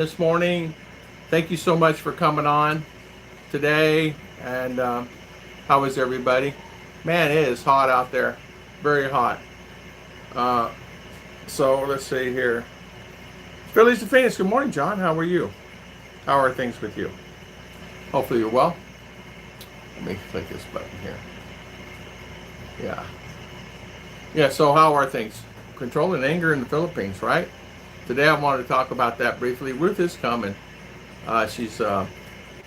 this morning. Thank you so much for coming on today. And how is everybody? Man, it is hot out there. Very hot. Uh, so let's see here. Phillies to Phoenix. Good morning, John. How are you? How are things with you? Hopefully you're well. Let me click this button here. Yeah. Yeah, so how are things? Controlling anger in the Philippines, right? Today I wanted to talk about that briefly. Ruth is coming. She's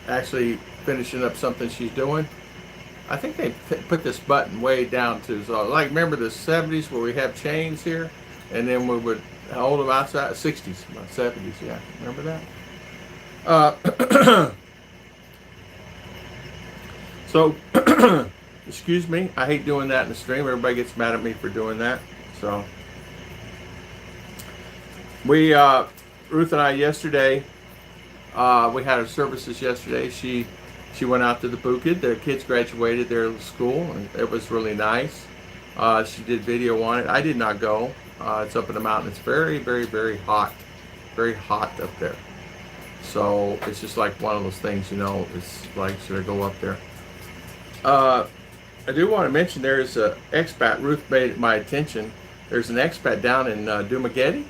actually finishing up something she's doing. I think they put this button way down to, so like, remember the 70s where we have chains here? And then we would hold them outside, 60s, not 70s, yeah. Remember that? So, excuse me, I hate doing that in the stream. Everybody gets mad at me for doing that. So, we, Ruth and I yesterday, we had our services yesterday. She went out to the Bukid. The kids graduated their school, and it was really nice. She did video on it. I did not go. It's up in the mountain. It's very, very, very hot. Very hot up there. So it's just like one of those things, you know, it's like, should I go up there? I do want to mention there is an expat. Ruth made my attention. There's an expat down in Dumaguete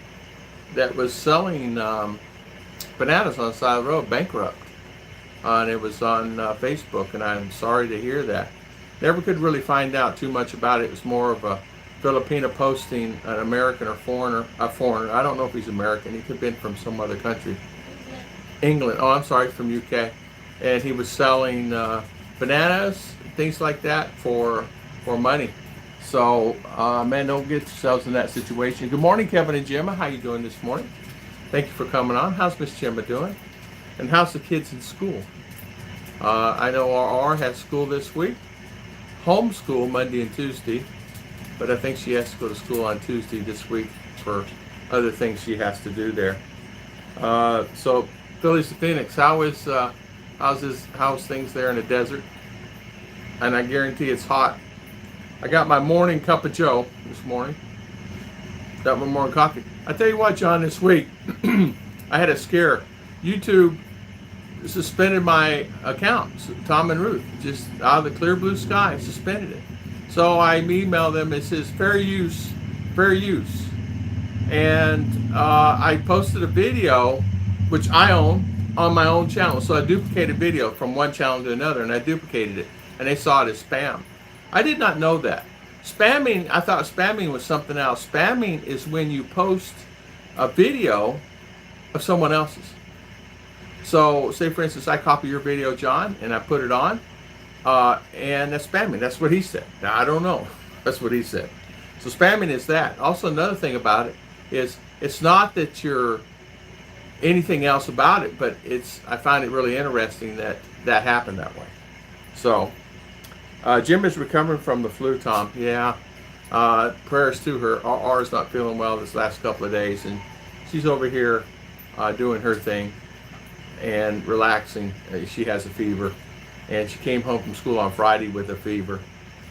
that was selling bananas on the side of the road, bankrupt. And it was on Facebook, and I'm sorry to hear that. Never could really find out too much about it. It was more of a Filipina posting an American or foreigner, a foreigner. I don't know if he's American. He could have been from some other country. England. Oh, I'm sorry, from UK. And he was selling bananas, things like that for money. So, man, don't get yourselves in that situation. Good morning, Kevin and Gemma. How you doing this morning? Thank you for coming on. How's Miss Gemma doing? And how's the kids in school? I know RR has school this week. Homeschool Monday and Tuesday. But I think she has to go to school on Tuesday this week for other things she has to do there. So, Phillies to Phoenix, how's things there in the desert? And I guarantee it's hot. I got my morning cup of joe this morning. Got my morning coffee. I tell you what, John, this week I had a scare. YouTube suspended my account, Tom and Ruth, just out of the clear blue sky, suspended it. So I emailed them. It says fair use, fair use. And I posted a video, which I own, on my own channel. So I duplicated video from one channel to another, and I duplicated it, and they saw it as spam. I did not know that. Spamming, I thought spamming was something else. Spamming is when you post a video of someone else's. So, say for instance, I copy your video, John, and I put it on, and that's spamming. That's what he said. Now, I don't know. That's what he said. So spamming is that. Also, another thing about it is it's not that you're anything else about it, but I find it really interesting that that happened that way. So, Jim is recovering from the flu, Tom. Yeah. Prayers to her. R is not feeling well this last couple of days, and she's over here doing her thing and relaxing. She has a fever, and she came home from school on Friday with a fever.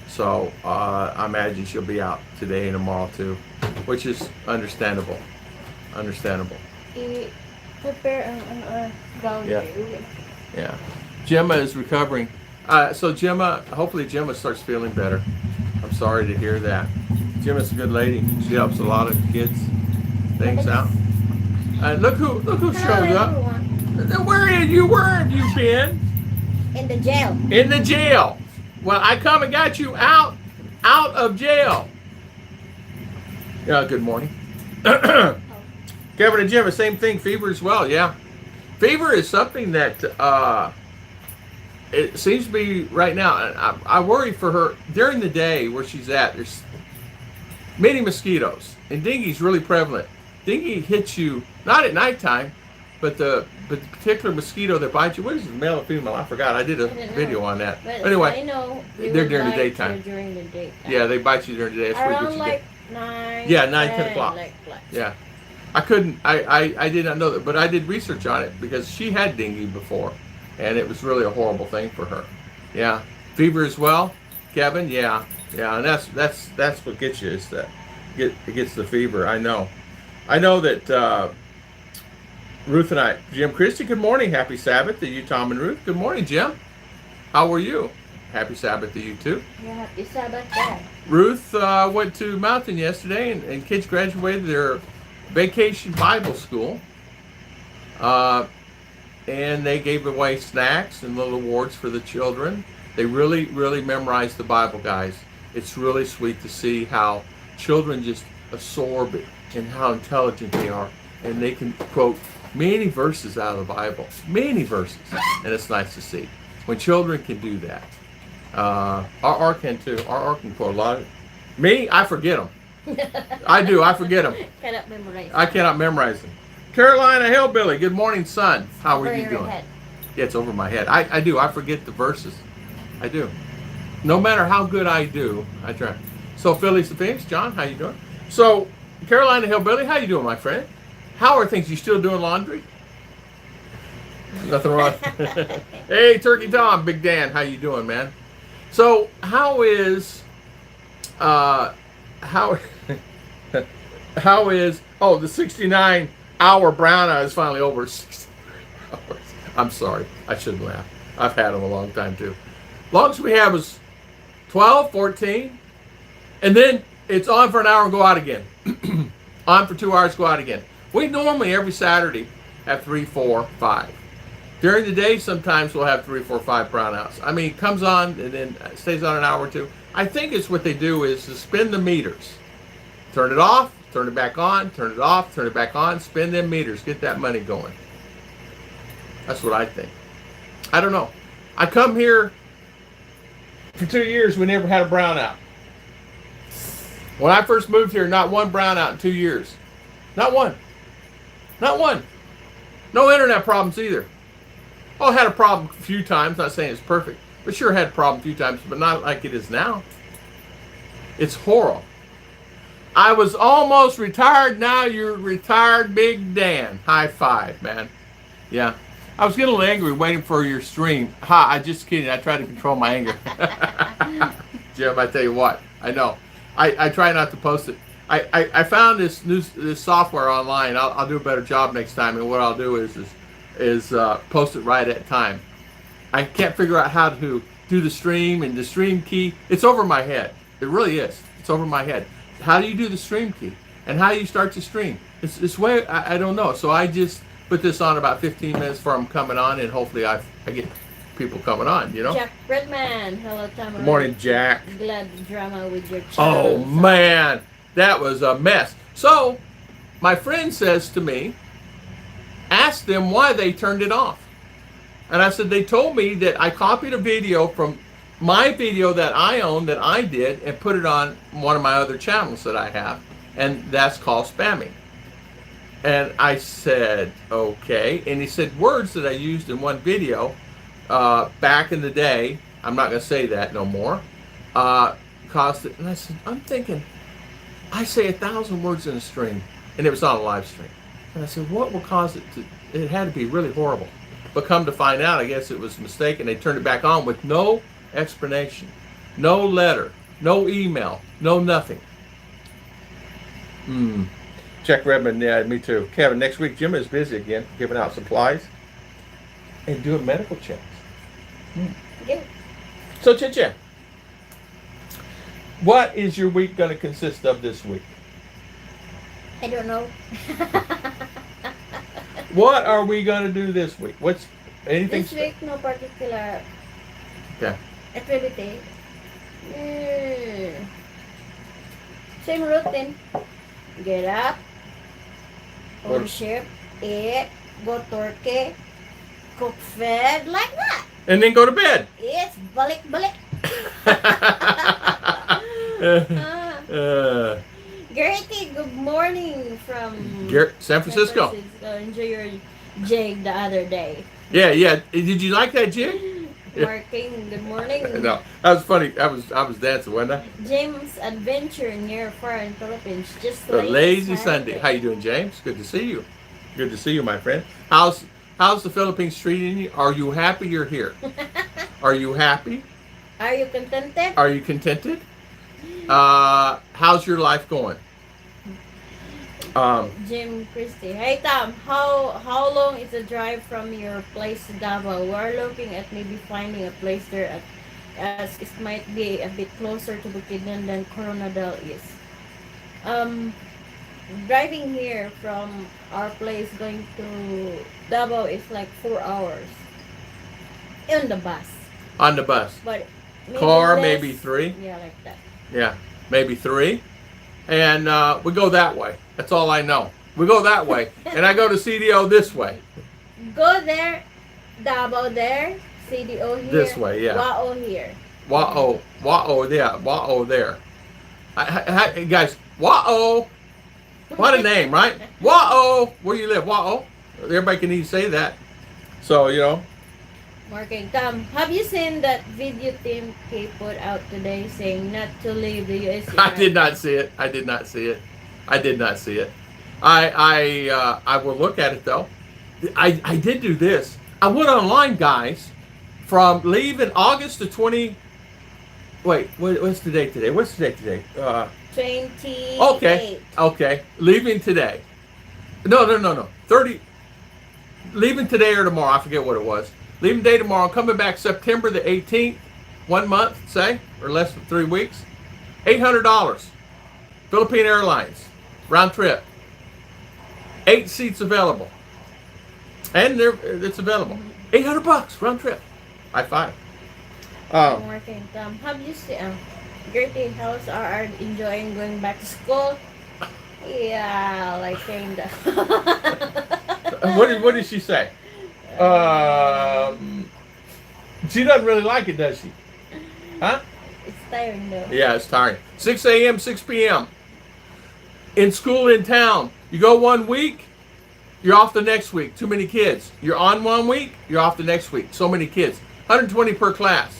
So I imagine she'll be out today and tomorrow too, which is understandable. Understandable. Yeah. Yeah. Gemma is recovering. So Gemma, hopefully Gemma starts feeling better. I'm sorry to hear that. Gemma's a good lady. She helps a lot of kids things out. Look who showed up. Where have you been? In the jail. In the jail. Well, I come and got you out of jail. Yeah. Good morning. Kevin and Gemma, same thing. Fever as well. Yeah. Fever is something that. It seems to be right now, and I worry for her during the day where she's at. There's many mosquitoes, and dengue's really prevalent. Dengue hits you not at nighttime, but the particular mosquito that bites you. What is it, male or female? I forgot. I did a video on that. But anyway, I know they're during the daytime. During the daytime. Yeah, they bite you during the day. That's Around what you like get. 9. Yeah, 10 o'clock. Like Yeah. I did not know that, but I did research on it because she had dengue before, and it was really a horrible thing for her. Yeah, fever as well, Kevin. Yeah, and that's what gets you is that it gets the fever. I know that Ruth and I. Jim Christie, good morning. Happy Sabbath to you, Tom and Ruth. Good morning, Jim. How are you? Happy Sabbath to you, too. Yeah, happy Sabbath, Dad. Ruth went to Mountain yesterday, and kids graduated their vacation Bible school. And they gave away snacks and little awards for the children. They really, really memorized the Bible, guys. It's really sweet to see how children just absorb it and how intelligent they are. And they can quote many verses out of the Bible, many verses. And it's nice to see when children can do that. Our can too. Our can quote a lot of it. Me, I forget them. I do. I forget them. Cannot memorize. I cannot memorize them. Carolina Hillbilly, good morning, son. How are you doing? Head. Yeah, it's over my head. I do. I forget the verses. I do. No matter how good I do, I try. So, Philly's the Phoenix. John, how you doing? So, Carolina Hillbilly, how you doing, my friend? How are things? You still doing laundry? Nothing wrong. Hey, Turkey Tom, Big Dan, how you doing, man? So, how is how is the 69-hour brownout is finally over. 69 hours. I'm sorry. I shouldn't laugh. I've had them a long time too. Longest we have is 12, 14, and then it's on for an hour and go out again. On for 2 hours, go out again. We normally every Saturday have 3, 4, 5. During the day, sometimes we'll have 3, 4, 5 brownouts. I mean, it comes on and then stays on an hour or two. I think it's what they do is to spin the meters. Turn it off, turn it back on, turn it off, turn it back on, spin them meters, get that money going. That's what I think. I don't know. I come here for 2 years, we never had a brownout. When I first moved here, not one brownout in 2 years. Not one. Not one. No internet problems either. Oh, I had a problem a few times, not saying it's perfect, but sure had a problem a few times, but not like it is now. It's horrible. I was almost retired, now you're retired, Big Dan. High five, man. Yeah. I was getting a little angry waiting for your stream. I just kidding. I try to control my anger. Jim, I tell you what, I know. I try not to post it. I found this software online. I'll do a better job next time, and what I'll do is post it right at time. I can't figure out how to do the stream and the stream key. It's over my head. It really is. It's over my head. How do you do the stream key? And how do you start the stream? It's way, I don't know. So I just put this on about 15 minutes before I'm coming on, and hopefully I get people coming on, you know? Jack Redman. Hello, Tom. Good morning, Jack. Glad drama with your Oh, channel. man. That was a mess. So, my friend says to me, ask them why they turned it off. And I said, they told me that I copied a video from my video that I own, that I did, and put it on one of my other channels that I have. And that's called spamming. And I said, okay. And he said, words that I used in one video back in the day, I'm not going to say that no more, caused it. And I said, I'm thinking, I say 1,000 words in a stream. And it was on a live stream. And I said, what will cause it to, it had to be really horrible. But come to find out, I guess it was a mistake, and they turned it back on with no explanation, no letter, no email, no nothing. Jack Redmond, yeah, me too. Kevin, next week Jim is busy again, giving out supplies and doing medical checks. Yeah. So, Chicha, what is your week going to consist of this week? I don't know. What are we going to do this week? What's anything? This week, no particular Okay. activity. Same routine. Get up, What- worship, eat, go Turkey, cook food, like that. And then go to bed. It's balik-balik. Gertie, good morning from San Francisco. Enjoy your jig the other day. Yeah. Did you like that jig? Yeah. Marking, good morning. No, that was funny. I was dancing, wasn't I? James Adventure near foreign Philippines. Just A lazy Sunday. How you doing, James? Good to see you. Good to see you, my friend. How's the Philippines treating you? Are you happy you're here? Are you happy? Are you contented? Are you contented? How's your life going? Jim Christie. Hey Tom, how long is the drive from your place to Davao? We're looking at maybe finding a place there as it might be a bit closer to Bukidnon than Coronadal is. Um, Driving here from our place going to Davao is like 4 hours in the bus. On the bus. But maybe Car, less, maybe 3. Yeah, like that. Yeah, maybe 3. And we go that way. That's all I know. We go that way. And I go to CDO this way. Go there, Davao there, CDO here. This way, yeah. Wao here. Wa'o, yeah, Wa'o there. Guys, Wa'o. What a name, right? Wa'o. Where you live, Wa'o. Everybody can even say that. So, you know. Marking. Tom, have you seen that video Tim K put out today saying not to leave the US? I did not see it. I did not see it. I did not see it. I will look at it though. I did do this. I went online, guys, from leaving August the 20. Wait, what's the date today? What's the date today? 28. Okay. Leaving today. No. 30. Leaving today or tomorrow. I forget what it was. Leaving day tomorrow. Coming back September the 18th. 1 month, say, or less than 3 weeks. $800. Philippine Airlines. Round trip. 8 seats available. And it's available. $800 round trip. High five. Marking. Tom, have you seen Gertie, how's RR enjoying going back to school? Yeah, like kinda. What did she say? She doesn't really like it, does she? Huh? It's tiring though. Yeah, it's tiring. 6 a.m., 6 p.m. In school in town. You go 1 week, you're off the next week. Too many kids. You're on 1 week, you're off the next week. So many kids. 120 per class.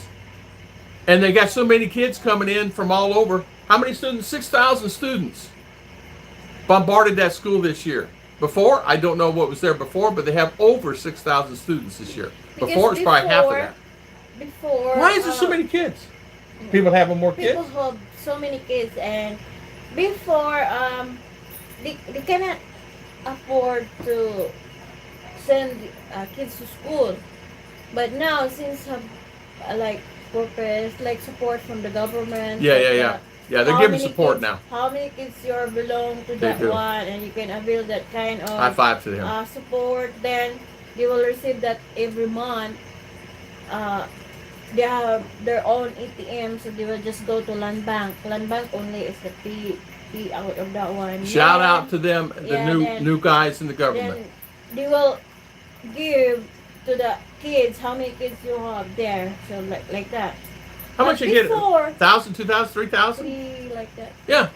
And they got so many kids coming in from all over. How many students? 6,000 students bombarded that school this year. Before, I don't know what was there before, but they have over 6,000 students this year. Before, it's probably half of that. Before. Why is there so many kids? People having more kids? People have so many kids, and before, they cannot afford to send kids to school. But now, since like purpose, like support from the government. Yeah, they're giving support kids, now. How many kids you belong to that one, and you can avail that kind of high five to them. Support. Then they will receive that every month. They have their own ATM, so they will just go to land bank. Land bank only is the fee out of that one. Shout out to them, the new guys in the government. Then they will give to the kids how many kids you have there, so like that. How much you get? 1,000, 2,000, 3,000? 3 like that. Yeah.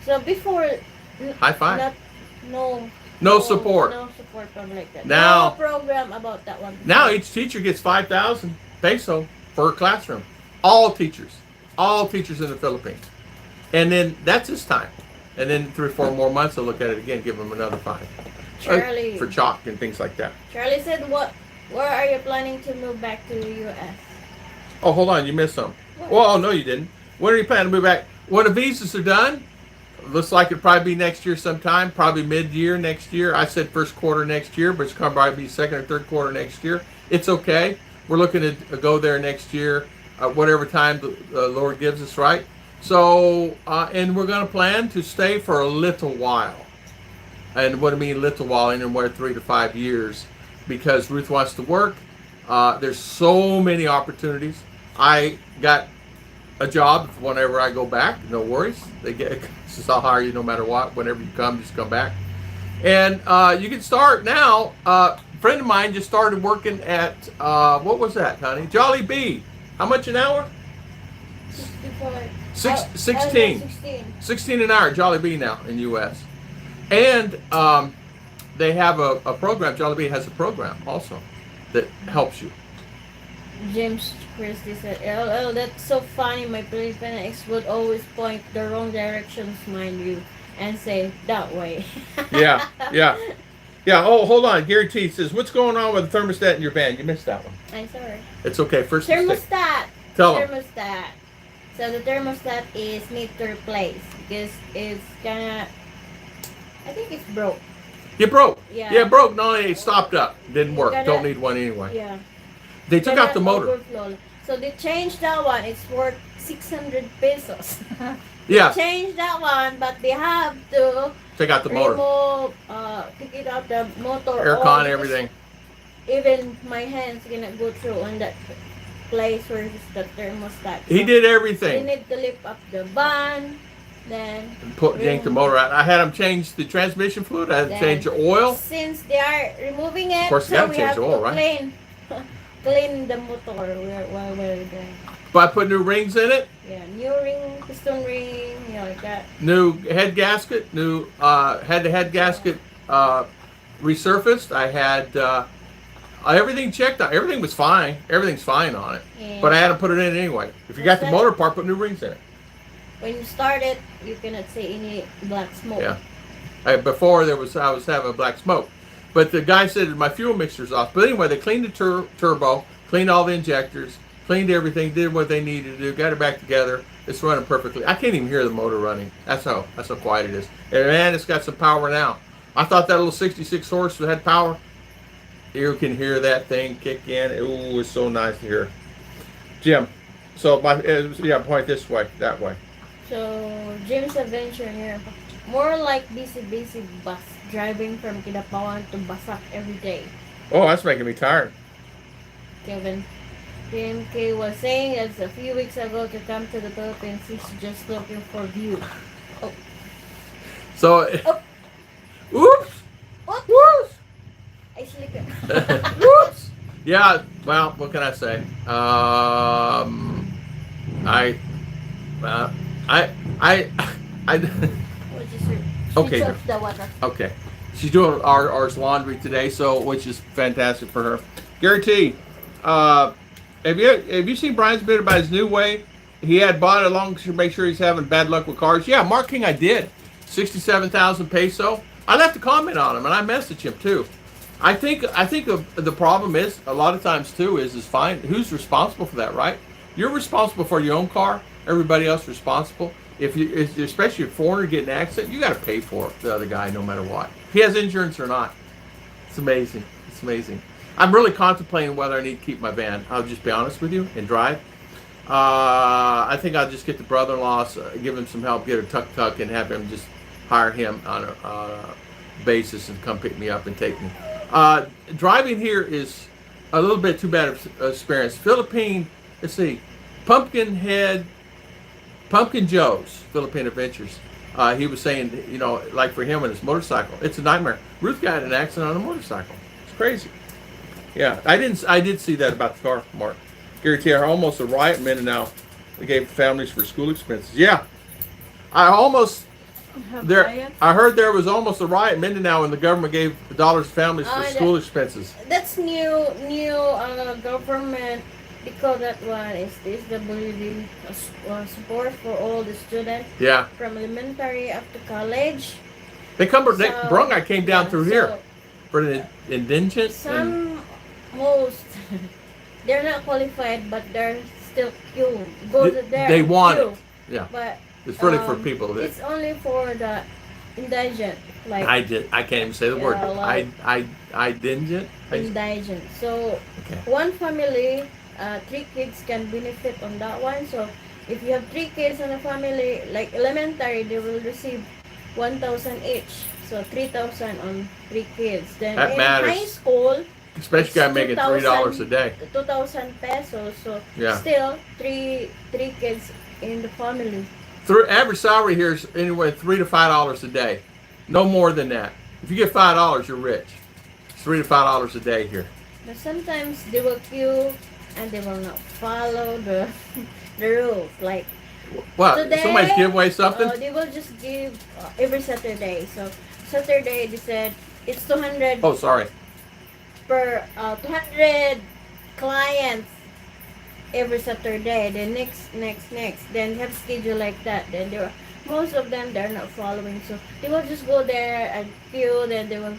So before, high five. No support. No support from like that. Now, no program about that one. Now each teacher gets 5,000 peso per classroom. All teachers in the Philippines. And then that's his time. And then 3 or 4 more months, they'll look at it again, give them another 5. Charlie. For chalk and things like that. Charlie said, where are you planning to move back to the U.S.? Oh, hold on, you missed some. Well, no, you didn't. When are you planning to move back? When the visas are done, looks like it'll probably be next year sometime, probably mid-year next year. I said first quarter next year, but it's going to probably be second or third quarter next year. It's okay. We're looking to go there next year, whatever time the Lord gives us, right? So, and we're going to plan to stay for a little while. And what I mean little while, anywhere 3 to 5 years, because Ruth wants to work. There's so many opportunities. I got a job whenever I go back. No worries. I'll hire you no matter what. Whenever you come, just come back. And you can start now. A friend of mine just started working at, what was that, honey? Jolly Bee. How much an hour? 16. 16 an hour, Jolly Bee now in the U.S. And they have a program. Jolly Bee has a program also that helps you. James Christie said, LL, that's so funny. My Filipino ex would always point the wrong directions, mind you, and say, that way. Yeah. Oh, hold on. Gary T says, what's going on with the thermostat in your van? You missed that one. I'm sorry. It's okay. First thermostat. Mistake. Tell them. Thermostat. So the thermostat is need to replace because it's kind of I think it's broke. It broke. Yeah. Yeah, it broke. No, it stopped up. Didn't You work. gotta- Don't need one anyway. Yeah. They took out the motor. Overflow. So they changed that one. It's worth 600 pesos. Yeah. Change that one, but they have to Take out the motor. remove, take it out the motor. Aircon, because everything. Even my hands cannot go through on that place where is the thermostat. He So did they everything. need to lift up the van, then Yank the motor out. I had them change the transmission fluid. I had to change the oil. Since they are removing it, Of course, you so gotta we change have the oil, to right? clean the motor while we're there. But I put new rings in it. Yeah, new ring, piston ring, like that. New head gasket. New head gasket resurfaced. I had everything checked out. Everything was fine. Everything's fine on it. And But I had to put it in anyway. If you got the What's that? motor part, put new rings in it. when you start it, you cannot see any black smoke. Yeah. Before I was having black smoke, but the guy said my fuel mixture's off. But anyway, they cleaned the turbo, cleaned all the injectors, cleaned everything, did what they needed to do, got it back together. It's running perfectly. I can't even hear the motor running. That's how quiet it is. And man, it's got some power now. I thought that little 66 horse had power. You can hear that thing kick in. Ooh, it's so nice to hear. Jim, so point this way, that way. So Jim's adventure here, more like busy bus driving from Kidapawan to Basak every day. Oh, that's making me tired. Kevin. PMK was saying as a few weeks ago to come to the Philippines, he's just looking for view. So, Oh. oops, What? whoops. I sleep it. Whoops. Yeah. Well, what can I say? I. What is her? Okay. Switch off the water. Okay. She's doing our laundry today, so which is fantastic for her. Gary T. Have you seen Brian's bit about his new way? He had bought it along to make sure he's having bad luck with cars. Yeah, Mark King, I did. 67,000 peso. I left a comment on him, and I messaged him too. I think of the problem is a lot of times too is fine. Who's responsible for that, right? You're responsible for your own car. Everybody else responsible. Especially if a foreigner get in an accident, you got to pay for it, the other guy, no matter what. If he has insurance or not. It's amazing. It's amazing. I'm really contemplating whether I need to keep my van. I'll just be honest with you and drive. I think I'll just get the brother-in-law, give him some help, get a tuk-tuk, and have him just hire him on a basis and come pick me up and take me. Driving here is a little bit too bad of experience. Philippine, let's see, Pumpkin Joe's Philippine Adventures. He was saying, like for him and his motorcycle, it's a nightmare. Ruth got in an accident on a motorcycle. It's crazy. Yeah, I did see that about the car, Mark. Gary T. Almost a riot in Mindinao. They gave families for school expenses. Yeah, I heard there was almost a riot in Mindinao, and the government gave dollars to families for school expenses. That's new government. They call that one is this the Liiving support for all the students. Yeah. From elementary up to college. Brungai came down through here for the indigent. Most they're not qualified, but they're still queue. There. They want queue. it. Yeah. But It's really for people that. It's only for the indigent. Like I can't even say the word. Like Indigent. Indigent. So Okay. one family, 3 kids can benefit on that one. So if you have 3 kids in a family, like elementary, they will receive 1,000 each. So 3,000 on 3 kids. Then That in matters. high school, Especially guy making $3 a day. 2,000 pesos. So Yeah. still three kids in the family. Average salary here is anywhere $3 to $5 a day. No more than that. If you get $5, you're rich. It's $3 to $5 a day here. But sometimes they will queue and they will not follow the rules. Like What? today, Somebody's give away something? they will just give every Saturday. So Saturday they said it's 200 Oh, sorry. per 200 clients every Saturday. Then next. Then have schedule like that. Then most of them they're not following. So they will just go there and queue. Then they will,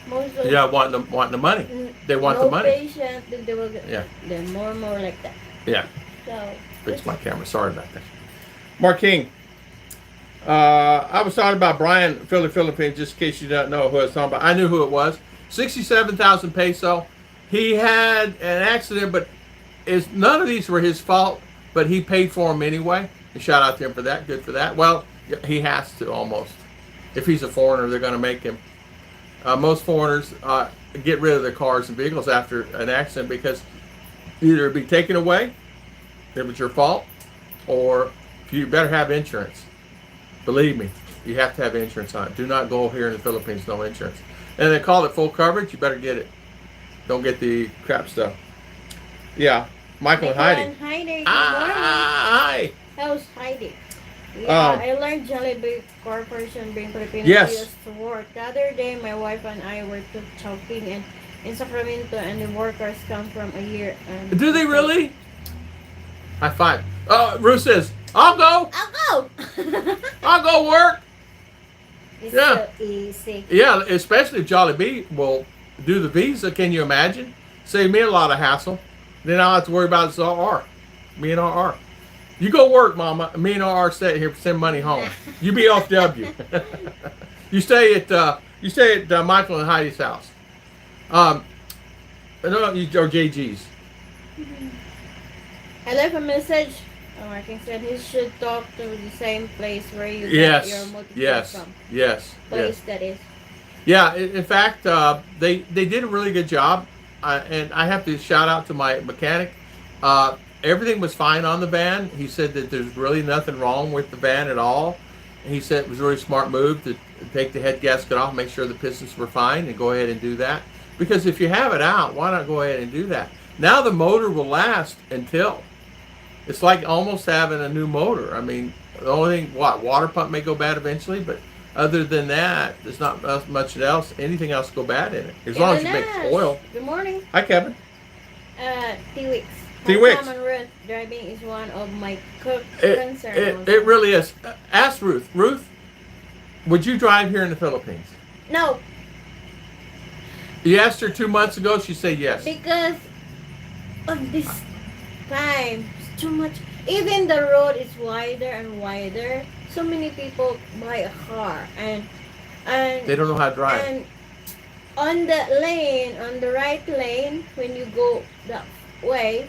most of Want the money. They want the money. patient. Then they will get. Yeah. Then more like that. Yeah. So Fix my camera. Sorry about that. Mark King. I was talking about Brian, Philippines, just in case you don't know who I was talking about. I knew who it was. 67,000 peso. He had an accident, but none of these were his fault, but he paid for them anyway. And shout out to him for that. Good for that. Well, he has to almost. If he's a foreigner, they're going to make him. Most foreigners get rid of their cars and vehicles after an accident because either it'd be taken away if it's your fault, or you better have insurance. Believe me, you have to have insurance on it. Do not go here in the Philippines, no insurance. And they call it full coverage, you better get it. Don't get the crap stuff. Yeah, Michael and Heidi. Heidi, good morning. Hi. How's Heidi? Yeah, I learned Jollibee Corporation bring Filipinos Yes. to work. The other day, my wife and I were to shopping in Sacramento, and the workers come from a year. And Do they really? High five. Ruth says, I'll go. I'll go. I'll go work. It's Yeah. so easy. Yeah, especially if Jollibee will do the visa. Can you imagine? Save me a lot of hassle. Then I don't have to worry about it. R. Me and RR. You go work, Mama. Me and RR stay here, send money home. You be off W. You stay at Michael and Heidi's house. No, or JG's. I left a message. Marking said he should talk to the same place where you Yes. get your motivation Yes. from. Yes. Place Yes. that is. Yeah. In fact, they did a really good job, and I have to shout out to my mechanic. Everything was fine on the van. He said that there's really nothing wrong with the van at all. He said it was a really smart move to take the head gasket off, make sure the pistons were fine, and go ahead and do that. Because if you have it out, why not go ahead and do that? Now the motor will last until. It's like almost having a new motor. I mean, the only thing, water pump may go bad eventually, but other than that, there's not much else, anything else go bad in it. As long as you make oil. Good morning. Hi, Kevin. 3 weeks. 3 weeks. Ruth, driving is one of my concerns. It really is. Ask Ruth. Ruth, would you drive here in the Philippines? No, You asked her 2 months ago, she said yes. because of this time, it's too much. Even the road is wider and wider. So many people buy a car and They don't know how to drive. and on the lane, on the right lane, when you go that way,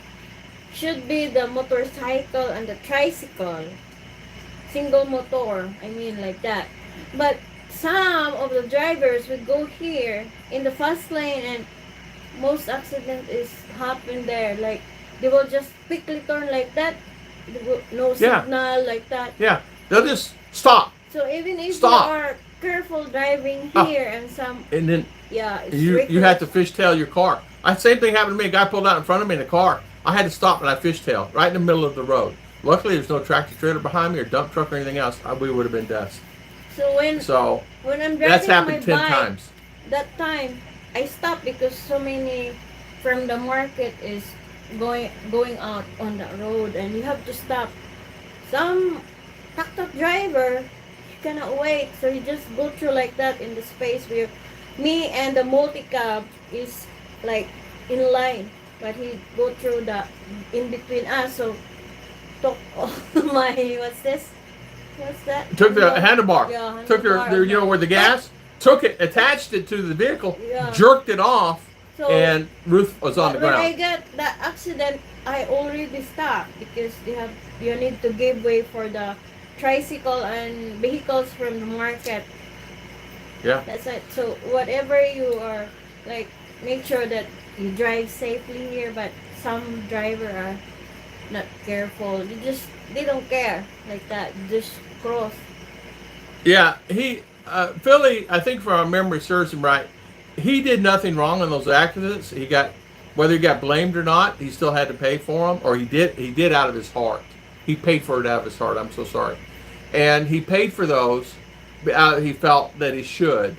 should be the motorcycle and the tricycle. Single motor, I mean like that. But some of the drivers would go here in the fast lane, and most accident is happen there. Like they will just quickly turn like that. No Yeah. signal like that. Yeah, they'll just stop. So even if Stop. you are careful driving Ah. here and some, And then yeah, it's you have to fishtail your car. Same thing happened to me. A guy pulled out in front of me in a car. I had to stop and I fishtailed right in the middle of the road. Luckily, there's no tractor trailer behind me or dump truck or anything else. We would have been dust. So when I'm driving That's my happened 10 bike, times. that time I stopped because so many from the market is going out on the road, and you have to stop. Some tuk-tuk driver, you cannot wait, so you just go through like that in the space where me and the multi-cab is like in line, but he go through the in between us. So took my what's that? Took the handlebar. Yeah, Took handlebar. you know where the gas. Took it, attached it to the vehicle, Yeah. jerked it off, So, and Ruth was on the when I ground. got that accident, I already stopped because you need to give way for the tricycle and vehicles from the market. Yeah. That's it. So whatever you are, like, make sure that you drive safely here. But some driver are not careful. They don't care like that. Just cross. Yeah, Philly, I think if our memory serves him right, he did nothing wrong in those accidents. Whether he got blamed or not, he still had to pay for them, or he did out of his heart. He paid for it out of his heart. I'm so sorry. And he paid for those, he felt that he should,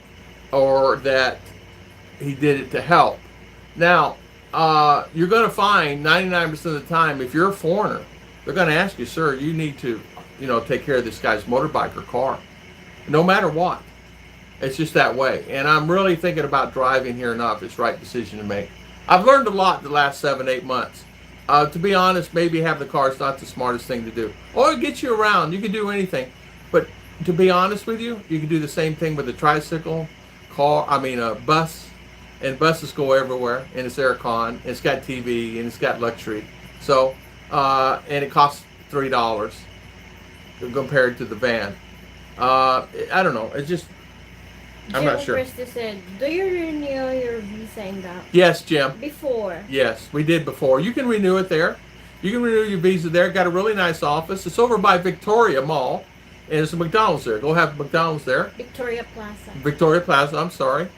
or that he did it to help. Now, you're going to find 99% of the time, if you're a foreigner, they're going to ask you, sir, you need to, take care of this guy's motorbike or car. No matter what. It's just that way. And I'm really thinking about driving here now if it's the right decision to make. I've learned a lot the last 7-8 months. To be honest, maybe having the car is not the smartest thing to do. Or it gets you around. You can do anything. But to be honest with you, you can do the same thing with a tricycle, a bus, and buses go everywhere, and it's aircon, and it's got TV, and it's got luxury. So, and it costs $3 compared to the van. I don't know. It's just, I'm not sure. Christy said, do you renew your visa in that? Yes, Jim. Before. Yes, we did before. You can renew it there. You can renew your visa there. Got a really nice office. It's over by Victoria Mall, and there's a McDonald's there. Go have McDonald's there. Victoria Plaza. Victoria Plaza, I'm sorry.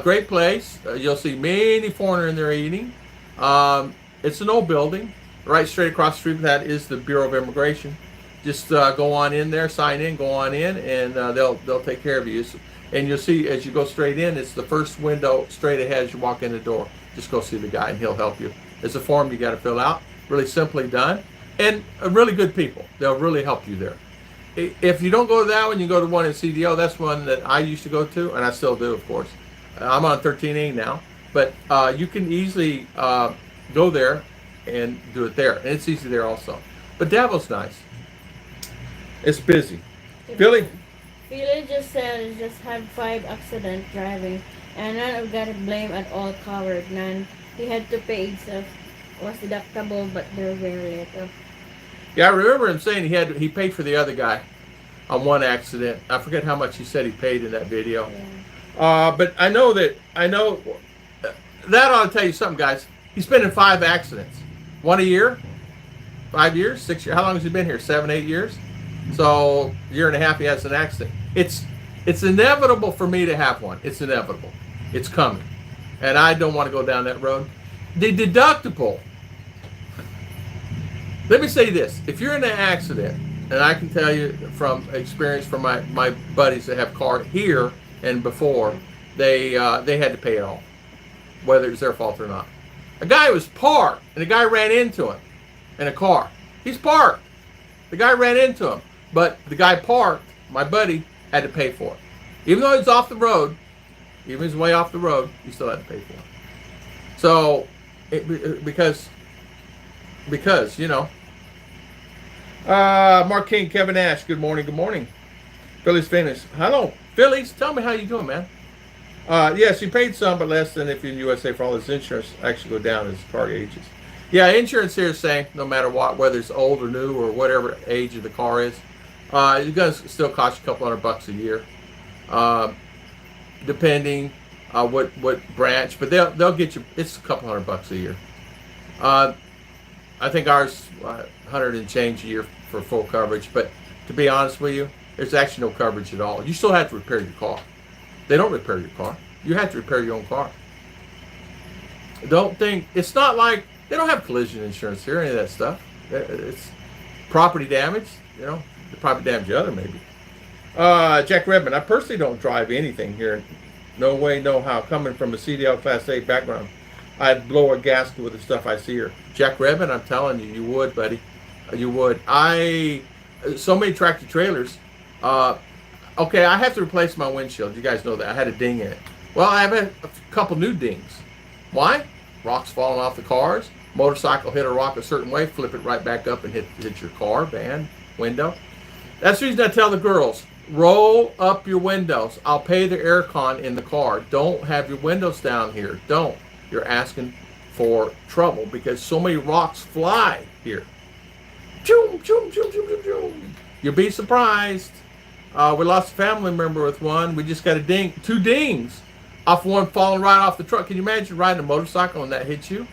Great place. You'll see many foreigners in there eating. It's an old building. Right straight across the street from that is the Bureau of Immigration. Just go on in there, sign in, go on in, and they'll take care of you. And you'll see as you go straight in, it's the first window straight ahead as you walk in the door. Just go see the guy, and he'll help you. It's a form you got to fill out. Really simply done, and really good people. They'll really help you there. If you don't go to that one, you go to one in CDO. That's one that I used to go to, and I still do, of course. I'm on 13A now, but you can easily go there and do it there, and it's easy there also. But Davo's nice. It's busy. Philly just said just had 5 accident driving, and none of got blame at all covered. None. He had to pay himself. Was deductible, but they're very little. Yeah, I remember him saying he paid for the other guy on one accident. I forget how much he said he paid in that video. Yeah. But I know that ought to tell you something, guys. He's been in 5 accidents. 1 a year, 5 years, 6 years. How long has he been here? 7, 8 years. So a year and a half he has an accident. It's inevitable for me to have one. It's inevitable. It's coming, and I don't want to go down that road. The deductible. Let me say this. If you're in an accident, and I can tell you from experience from my buddies that have car here and before, they had to pay it all, whether it's their fault or not. A guy was parked, and a guy ran into him in a car. He's parked. The guy ran into him, but the guy parked, my buddy, had to pay for it. Even though he's off the road, even his way off the road, he still had to pay for it. So, because you know. Mark King, Kevin Ash, good morning. Phillies finished. Hello, Phillies. Tell me how you doing, man. Yes, you paid some, but less than if you're in USA for all this insurance actually go down as the car ages. Yeah, insurance here is saying no matter what, whether it's old or new or whatever age of the car is, it's going to still cost you a couple $100 a year, depending what branch. But they'll get you. It's a couple $100 a year. I think ours 100 and change a year for full coverage. But to be honest with you, there's actually no coverage at all. You still have to repair your car. They don't repair your car. You have to repair your own car. Don't think it's not like they don't have collision insurance here, any of that stuff. It's property damage. You know, the property damage the other maybe. Jack Redmond, I personally don't drive anything here. No way, no how. Coming from a CDL Class A background, I'd blow a gasket with the stuff I see here. Jack Redmond, I'm telling you, you would, buddy. You would. So many tractor trailers. Okay, I have to replace my windshield. You guys know that. I had a ding in it. Well, I have a couple new dings. Why? Rocks falling off the cars. Motorcycle hit a rock a certain way, flip it right back up and hit your car, van, window. That's the reason I tell the girls, roll up your windows. I'll pay the aircon in the car. Don't have your windows down here. Don't. You're asking for trouble because so many rocks fly here. Choom, choom, choom, choom, choom, choom. You'll be surprised. We lost a family member with one. We just got a ding, 2 dings off one falling right off the truck. Can you imagine riding a motorcycle and that hits you?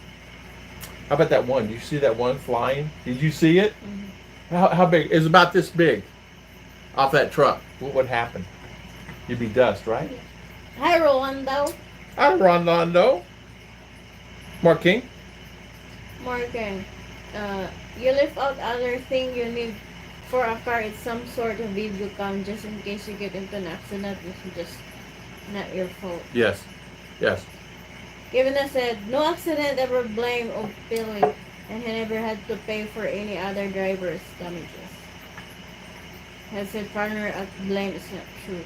How about that one? Did you see that one flying? Did you see it? Mm-hmm. How big? It was about this big off that truck. What would happen? You'd be dust, right? Hi, Rolando. Hi, Rolando. Mark King. Morgan, you left out other thing you need for a car. It's some sort of video cam just in case you get into an accident. It's just not your fault. Yes. Kevin said, no accident ever blame of Billy, and he never had to pay for any other driver's damages. Has said partner at blame is not true.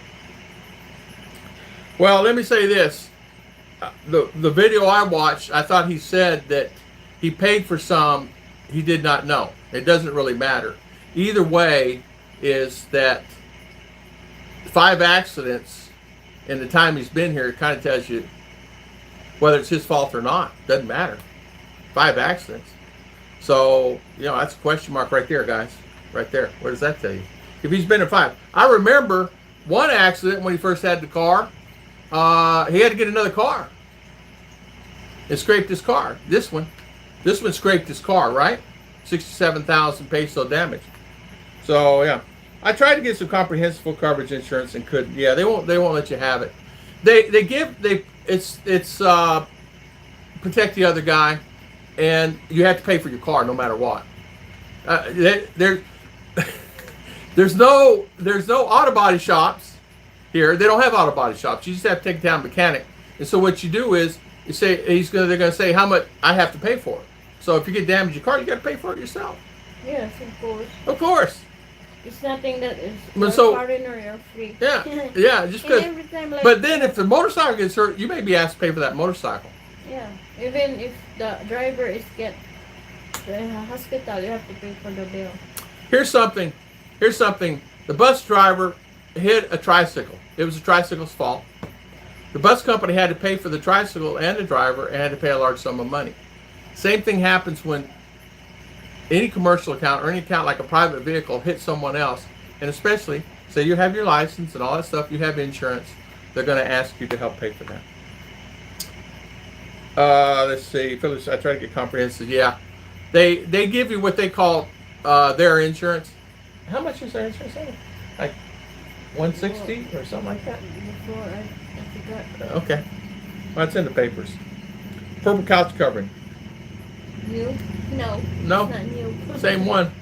Well, let me say this. The video I watched, I thought he said that he paid for some he did not know. It doesn't really matter. Either way is that 5 accidents in the time he's been here. It kind of tells you whether it's his fault or not. Doesn't matter. 5 accidents. So, that's a question mark right there, guys. Right there. What does that tell you? If he's been in 5. I remember one accident when he first had the car. He had to get another car. It scraped his car. This one scraped his car, right? 67,000 peso damage. So, yeah. I tried to get some comprehensive full coverage insurance and couldn't. Yeah, they won't let you have it. It's protect the other guy, and you have to pay for your car no matter what. There's no auto body shops here. They don't have auto body shops. You just have to take it down to a mechanic. And so what you do is you say they're gonna say how much I have to pay for it. So if you get damaged your car, you got to pay for it yourself. Yes, of course. Of course. It's nothing that is pardon or you're free. Yeah, yeah, just because. But then if the motorcycle gets hurt, you may be asked to pay for that motorcycle. Yeah, even if the driver is get the hospital, you have to pay for the bill. Here's something. The bus driver hit a tricycle. It was the tricycle's fault. The bus company had to pay for the tricycle and the driver and had to pay a large sum of money. Same thing happens when any commercial account or any account like a private vehicle hits someone else, and especially, say you have your license and all that stuff, you have insurance, they're going to ask you to help pay for that. Let's see, Phyllis, I try to get comprehensive. Yeah, they give you what they call their insurance. How much is their insurance? Like 160 or something like that? Before I forgot. Okay, well, it's in the papers. Purple couch covering. New? No. No. It's not new. Same one.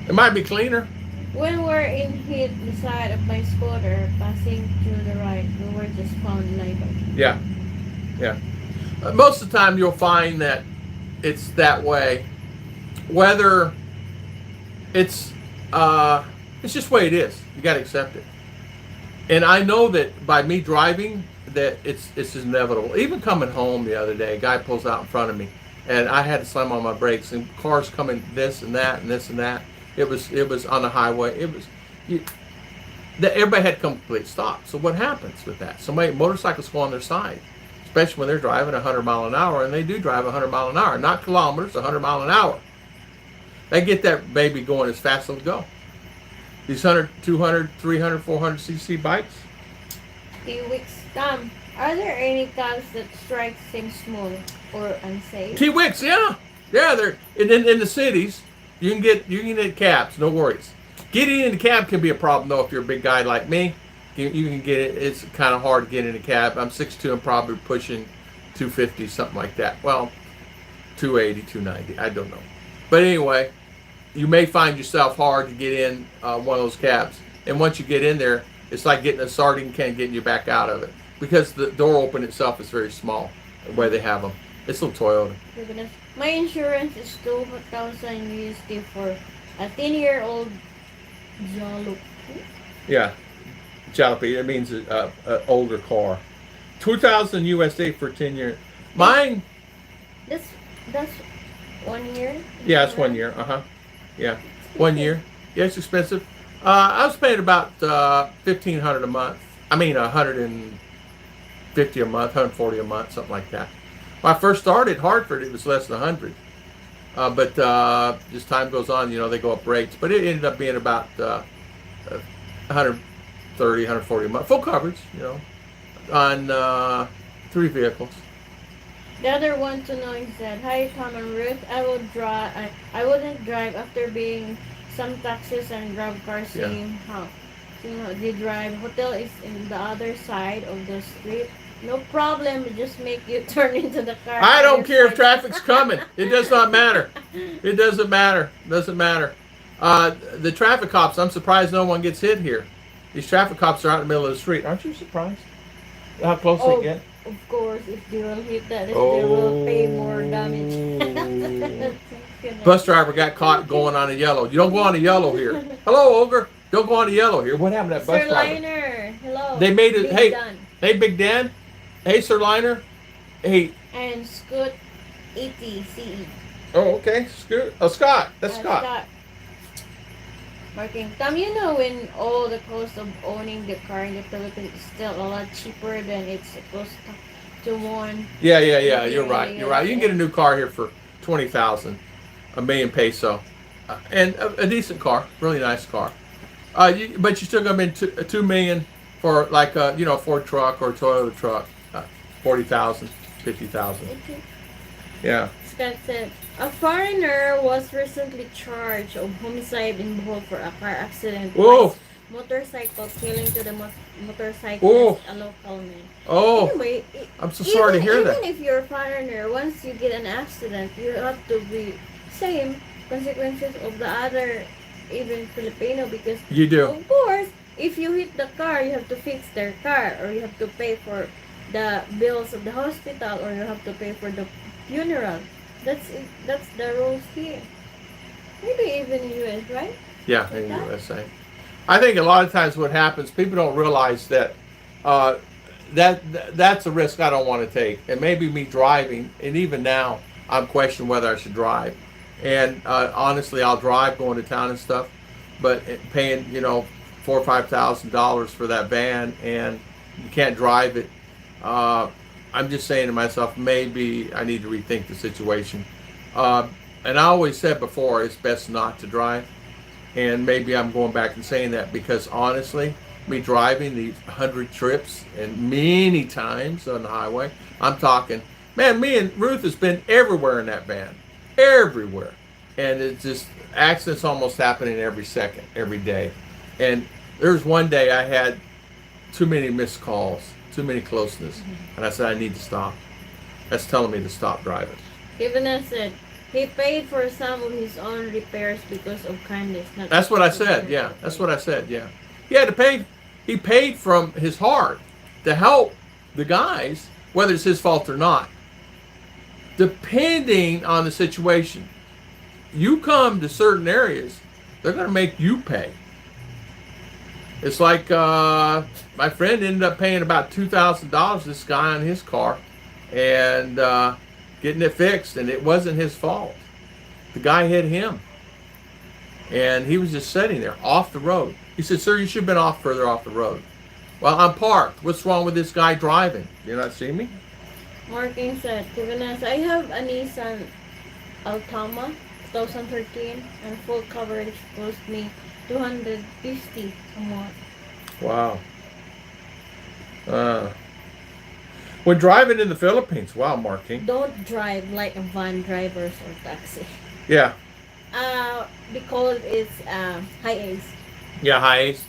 It might be cleaner. When we're in hit the side of my scooter, passing to the right, we were just found Liiving. Yeah. Yeah. Most of the time you'll find that it's that way. Whether it's just the way it is. You got to accept it. And I know that by me driving, that it's inevitable. Even coming home the other day, a guy pulls out in front of me, and I had to slam on my brakes, and cars coming this and that and this and that. It was on the highway. Everybody had to come to a complete stop. So what happens with that? Motorcyclists go on their side, especially when they're driving 100 mile an hour, and they do drive 100 mile an hour, not kilometers, 100 mile an hour. They get that baby going as fast as it'll go. These 100, 200, 300, 400 cc bikes. T-Wix. Tom, are there any cabs that strike seem small or unsafe? T-Wix, yeah. They're in the cities. You can get cabs, no worries. Getting in the cab can be a problem though if you're a big guy like me. You can get it. It's kind of hard to get in a cab. I'm 6'2", I'm probably pushing 250, something like that. Well, 280, 290, I don't know. But anyway, you may find yourself hard to get in one of those cabs. And once you get in there, it's like getting a sardine can, getting you back out of it. Because the door open itself is very small, the way they have them. It's a little Toyota. My insurance is 2,000 USD for a 10-year-old Jalop. Yeah, jalopy. It means an older car. 2,000 USD for 10 years. Mine. That's 1 year. Yeah, it's 1 year. Yeah, 1 year. Yeah, it's expensive. I was paying about $1,500 a month. I mean, $150 a month, $140 a month, something like that. When I first started Hartford, it was less than $100. But as time goes on, they go up rates. But it ended up being about $130, $140 a month, full coverage, on 3 vehicles. The other one to know is that, hi Tom and Ruth, I wouldn't drive after being some taxis and grab cars saying how. They drive. Hotel is in the other side of the street. No problem, just make you turn into the car. I don't care if traffic's coming. It does not matter. It doesn't matter. Doesn't matter. The traffic cops, I'm surprised no one gets hit here. These traffic cops are out in the middle of the street. Aren't you surprised how close they get? Of course, if they will hit that, they will pay more damage. Bus driver got caught going on a yellow. You don't go on a yellow here. Hello, Ogre. Don't go on a yellow here. What happened to that bus Sir driver? Liner, hello. They made it. Big Dan. Hey, Big Dan. Hey, Sir Liner. Hey. And Scoot ETCE. Oh, okay. Scott. That's Scott. Marking. Tom, you know when all the cost of owning the car in the Philippines is still a lot cheaper than it's supposed to one Yeah. here You're in right. the You're right. US. You can get a And new car here for 20,000, a million peso, and a decent car, really nice car. But you still gonna be 2 million for like a Ford truck or a Toyota truck, 40,000, 50,000. Yeah. Scott said, a foreigner was recently charged of homicide in Bohol for a car accident Oh, while motorcycle killing to the motorcyclist, oh, a local man. oh! Anyway, I'm so sorry to hear even that. if you're a foreigner, once you get an accident, you have to be same consequences of the other, even Filipino, because You do. of course, if you hit the car, you have to fix their car, or you have to pay for the bills of the hospital, or you have to pay for the funeral. That's it. That's the rules here. Maybe even in US, right? Yeah, Like in the that? USA. I think a lot of times what happens, people don't realize that uh, that's a risk I don't want to take. And maybe me driving, and even now, I'm questioning whether I should drive. And honestly, I'll drive going to town and stuff, but paying $4,000 or $5,000 for that van, and you can't drive it. Uh, I'm just saying to myself, maybe I need to rethink the situation. Uh, and I always said before, it's best not to drive. And maybe I'm going back and saying that because honestly, me driving these 100 trips and many times on the highway, I'm talking, man, me and Ruth has been everywhere in that van. Everywhere. And it's just accidents almost happening every second, every day. And there's one day I had too many missed calls, too many closeness. And I said, I need to stop. That's telling me to stop driving. Given said he paid for some of his own repairs because of kindness. Not That's what I because of said. their Yeah, profit. that's what I said. Yeah, he had to pay. He paid from his heart to help the guys, whether it's his fault or not. Depending on the situation, you come to certain areas, they're going to make you pay. It's like my friend ended up paying about $2,000 this guy on his car, and getting it fixed, and it wasn't his fault. The guy hit him. And he was just sitting there off the road. He said, sir, you should have been off further off the road. Well, I'm parked. What's wrong with this guy driving? You not see me? Marking said, given I have a Nissan Altima 2013 and full coverage cost me 250 a month. Wow. When driving in the Philippines, wow, Marking. Don't drive like a van drivers or taxi. Yeah. Because it's high A's. Yeah, highs.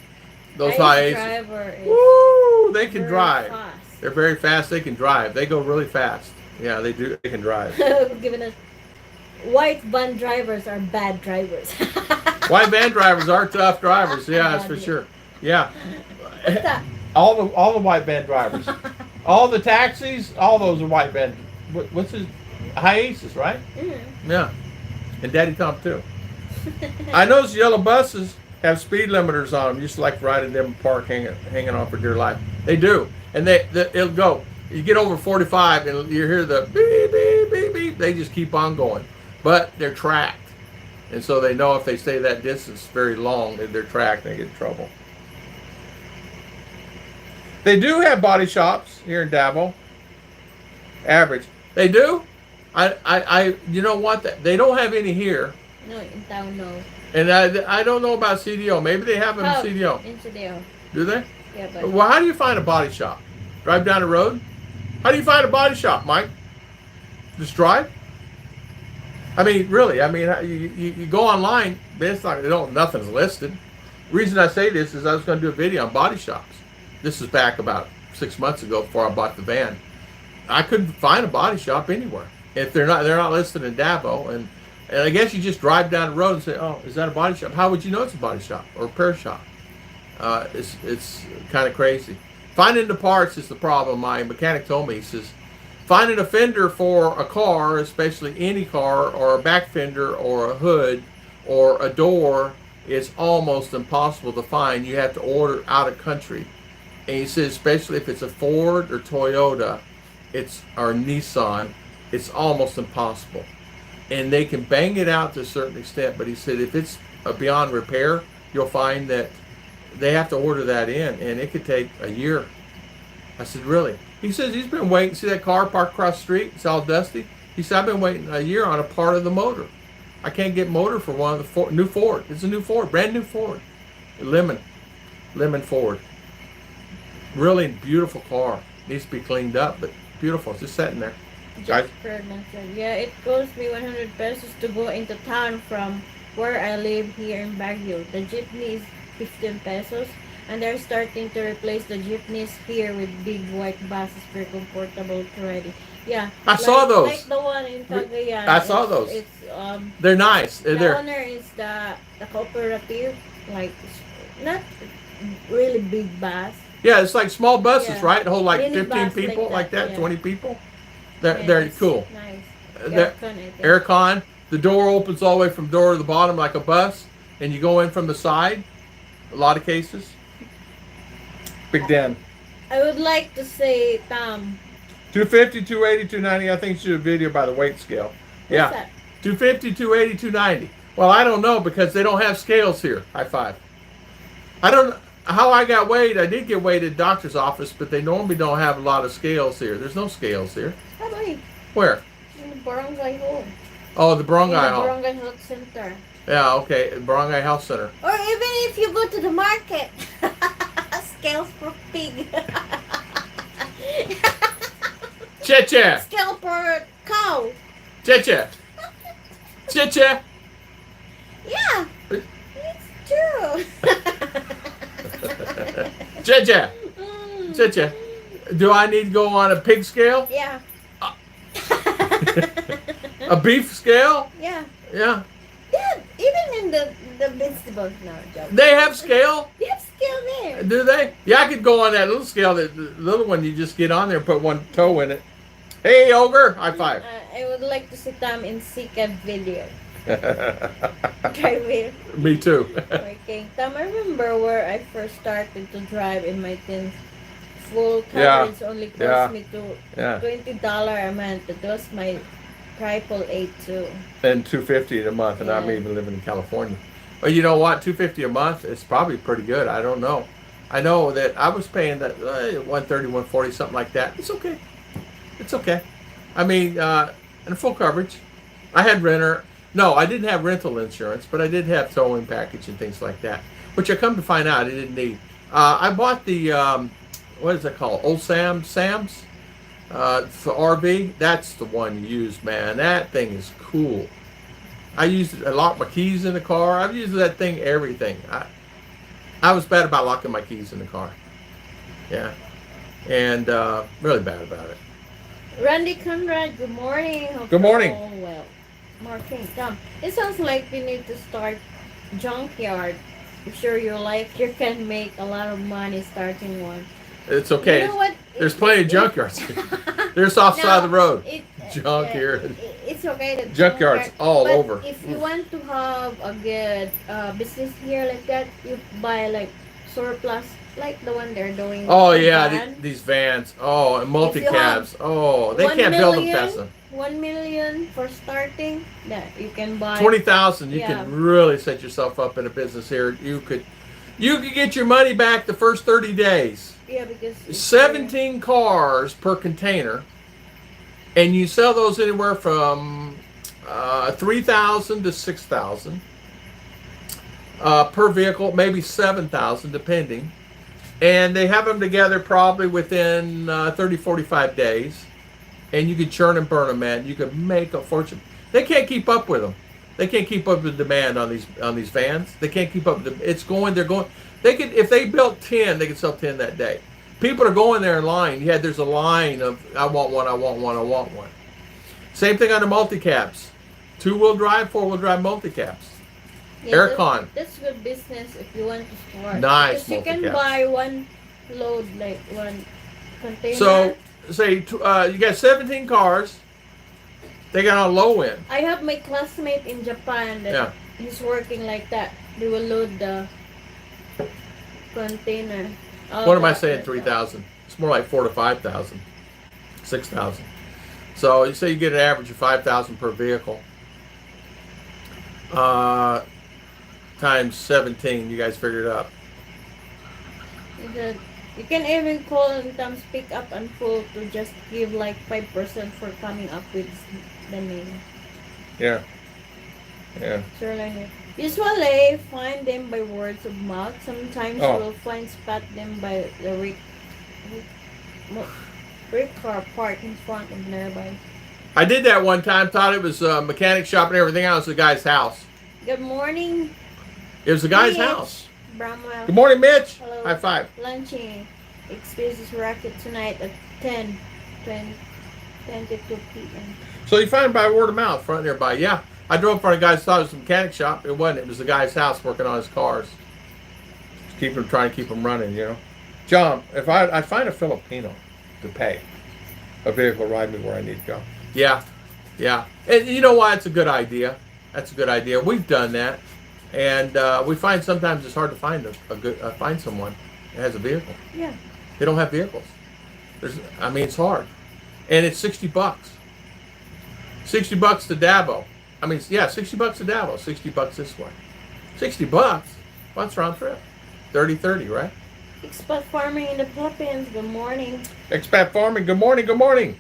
Those Ace highs. driver is Woo! They can very drive. fast. They're very fast. They can drive. They go really fast. Yeah, they do. They can drive. Given us white van drivers are bad drivers. White van drivers are tough drivers. Yeah, that's for sure. Yeah. What's that? All the white van drivers. All the taxis, all those are white van. What's his? Hiaces, right? Mm. Yeah. And Daddy Tom too. I know those yellow buses have speed limiters on them. Used to like riding them in the park, hanging on for dear life. They do, and it'll go. You get over 45, and you hear the beep beep beep beep. They just keep on going, but they're tracked, and so they know if they stay that distance very long, they're tracked. They get in trouble. They do have body shops here in Davao. Average, they do. You know what? They don't have any here. No, in town, no. And I don't know about CDO. Maybe they have them in CDO. In CDO. Do they? Yeah, but Well, how do you find a body shop? Drive down the road? How do you find a body shop, Mike? Just drive? I mean, really. I mean, you go online, but it's not. Nothing's listed. The reason I say this is I was going to do a video on body shops. This is back about 6 months ago before I bought the van. I couldn't find a body shop anywhere if they're not listed in Davao. And I guess you just drive down the road and say, "Oh, is that a body shop?" How would you know it's a body shop or a repair shop? It's kind of crazy. Finding the parts is the problem. My mechanic told me. He says, finding a fender for a car, especially any car, or a back fender, or a hood, or a door, is almost impossible to find. You have to order out of country. And he says, especially if it's a Ford or Toyota, or Nissan, it's almost impossible. And they can bang it out to a certain extent, but he said if it's beyond repair, you'll find that they have to order that in, and it could take a year. I said, really? He says he's been waiting. See that car parked across the street? It's all dusty. He said, I've been waiting a year on a part of the motor. I can't get motor for one of the new Ford. It's a new Ford, brand new Ford. Lemon Ford. Really beautiful car. Needs to be cleaned up, but beautiful. It's just sitting there. Just mentioned. Yeah, it costs me 100 pesos to go into town from where I live here in Baguio. The jeepney is 15 pesos. And they're starting to replace the jeepneys here with big white buses for comfortable already. Yeah. I saw those. Like the one in Cagayan. I saw those. It's they're nice. the owner is the cooperative, like not really big bus. Yeah, it's like small buses, Yeah. right? Hold like Mini 15 bus people, like that, yeah. 20 people. Yeah, They're it's cool. Nice. They're- Aircon, I think. Aircon. The door opens all the way from door to the bottom like a bus, and you go in from the side. A lot of cases. Big den. I would like to say, Tom. 250, 280, 290. I think you should do a video by the weight scale. Yeah. What's that? 250, 280, 290. Well, I don't know because they don't have scales here. High five. I don't know how I got weighed. I did get weighed at doctor's office, but they normally don't have a lot of scales here. There's no scales here. How about you? Where? In the Barangay Hall. Oh, the In Barangay the Hall. Barangay Health Center. Yeah, okay. Barangay Health Center. Or even if you go to the market. Scales for pig. Che-che. Scale for cow. Che-che. Che-che. Yeah. It's true. Che-che. Mm. Che-che. Do I need to go on a pig scale? Yeah. A beef scale? Yeah. Yeah. Yeah. Even in the vegetables now, Joe. They have scale? They have scale there. Do they? Yeah, I could go on that little scale, that the little one you just get on there and put one toe in it. Hey, ogre, high five. I would like to see Tom in Sika video. Driving. Me too. Working. Tom, I remember where I first started to drive in my teens. Full Yeah. coverage only cost Yeah. me to Yeah. $20 a month. That was my triple A too. And $250 a month, and I'm Yeah. even living in California. But you know what? $250 a month is probably pretty good. I don't know. I know that I was paying that $130, $140, something like that. It's okay. It's okay. I mean, and full coverage. I had renter. No, I didn't have rental insurance, but I did have towing package and things like that, which I come to find out I didn't need. I bought the what is it called? Old Sam's for RV. That's the one you use, man. That thing is cool. I used it. I locked my keys in the car. I've used that thing everything. I was bad about locking my keys in the car. Yeah, and really bad about it. Randy Conrad, good morning. Hope Good morning. you're all well. Marking, Tom. It sounds like you need to start junkyard. I'm sure you can make a lot of money starting one. It's okay. You know what? There's plenty of junkyards. There's off side of the road. Junk yeah, here. It's okay to Junkyards all but over. If you want to have a good business here like that, you buy like surplus, like the one they're doing. Oh in yeah, van. these vans. Oh, and multi If you have cabs. Oh, they 1 can't build them million, fast enough. 1 million for starting. That you can buy. 20,000. You Yeah. can really set yourself up in a business here. You could get your money back the first 30 days. Yeah, because it's 17 cars per container, and you sell those anywhere from 3,000 to 6,000 per vehicle, maybe 7,000 depending. And they have them together probably within 30, 45 days, and you could churn and burn them, man. You could make a fortune. They can't keep up with them. They can't keep up with the demand on these vans. They can't keep up with they're going. They could, if they built 10, they could sell 10 that day. People are going there in line. Yeah, there's a line of I want one, I want one, I want one. Same thing on the multi-cabs. 2-wheel drive, 4-wheel drive multi-cabs. Aircon. That's good business if you want to start. Nice Because you can multi-cabs. buy one load, like one container. So, say you got 17 cars. They got on low end. I have my classmate in Japan that Yeah. he's working like that. They will load the container. What am I saying? 3,000. It's more like 4,000 to 5,000, 6,000. So you say you get an average of 5,000 per vehicle. times 17. You guys figure it out. You can even call in terms pick up and full to just give like 5% for coming up with the name. Yeah. Yeah. Usually, find them by words of mouth. Sometimes you will spot them by the car parked in front of nearby. I did that one time. Thought it was a mechanic shop and everything else. The guy's house. Good morning. It was the guy's Mitch house. Bramwell. Good morning, Mitch. Hello. High five. Lunching. Experiences Racket tonight at 10 to 2 p.m. So you find by word of mouth, front nearby. Yeah. I drove in front of a guy's thought it was a mechanic shop. It wasn't. It was the guy's house working on his cars. Trying to keep them running, you know. John, if I find a Filipino to pay a vehicle ride me where I need to go. Yeah. Yeah. And you know why? It's a good idea. That's a good idea. We've done that. And we find sometimes it's hard to find find someone that has a vehicle. Yeah. They don't have vehicles. It's hard. And it's $60. $60 to Davao. $60 to Davao. $60 this way. $60? What's round trip? 30, right? Expat farming in the Philippines. Good morning. Expat farming. Good morning. Good morning.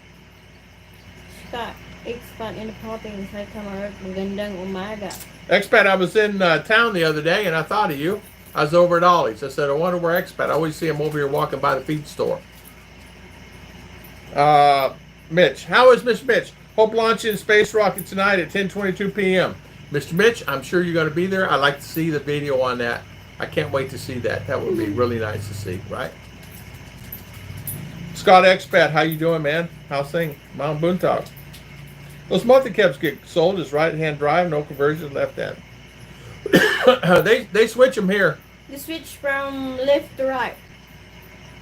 Scott. Expat in the Philippines. Hi, Kamarot. Magandang umaga. Expat, I was in town the other day and I thought of you. I was over at Ollie's. I said, I wonder where Expat. I always see him over here walking by the feed store. Mitch. How is Mr. Mitch? Hope launching space rocket tonight at 10:22 p.m. Mr. Mitch, I'm sure you're going to be there. I'd like to see the video on that. I can't wait to see that. That would be really nice to see, right? Scott Expat, how you doing, man? How's things? Mount Buntag. Those multi-cabs get sold as right-hand drive, no conversion, left-hand. They switch them here. They switch from left to right.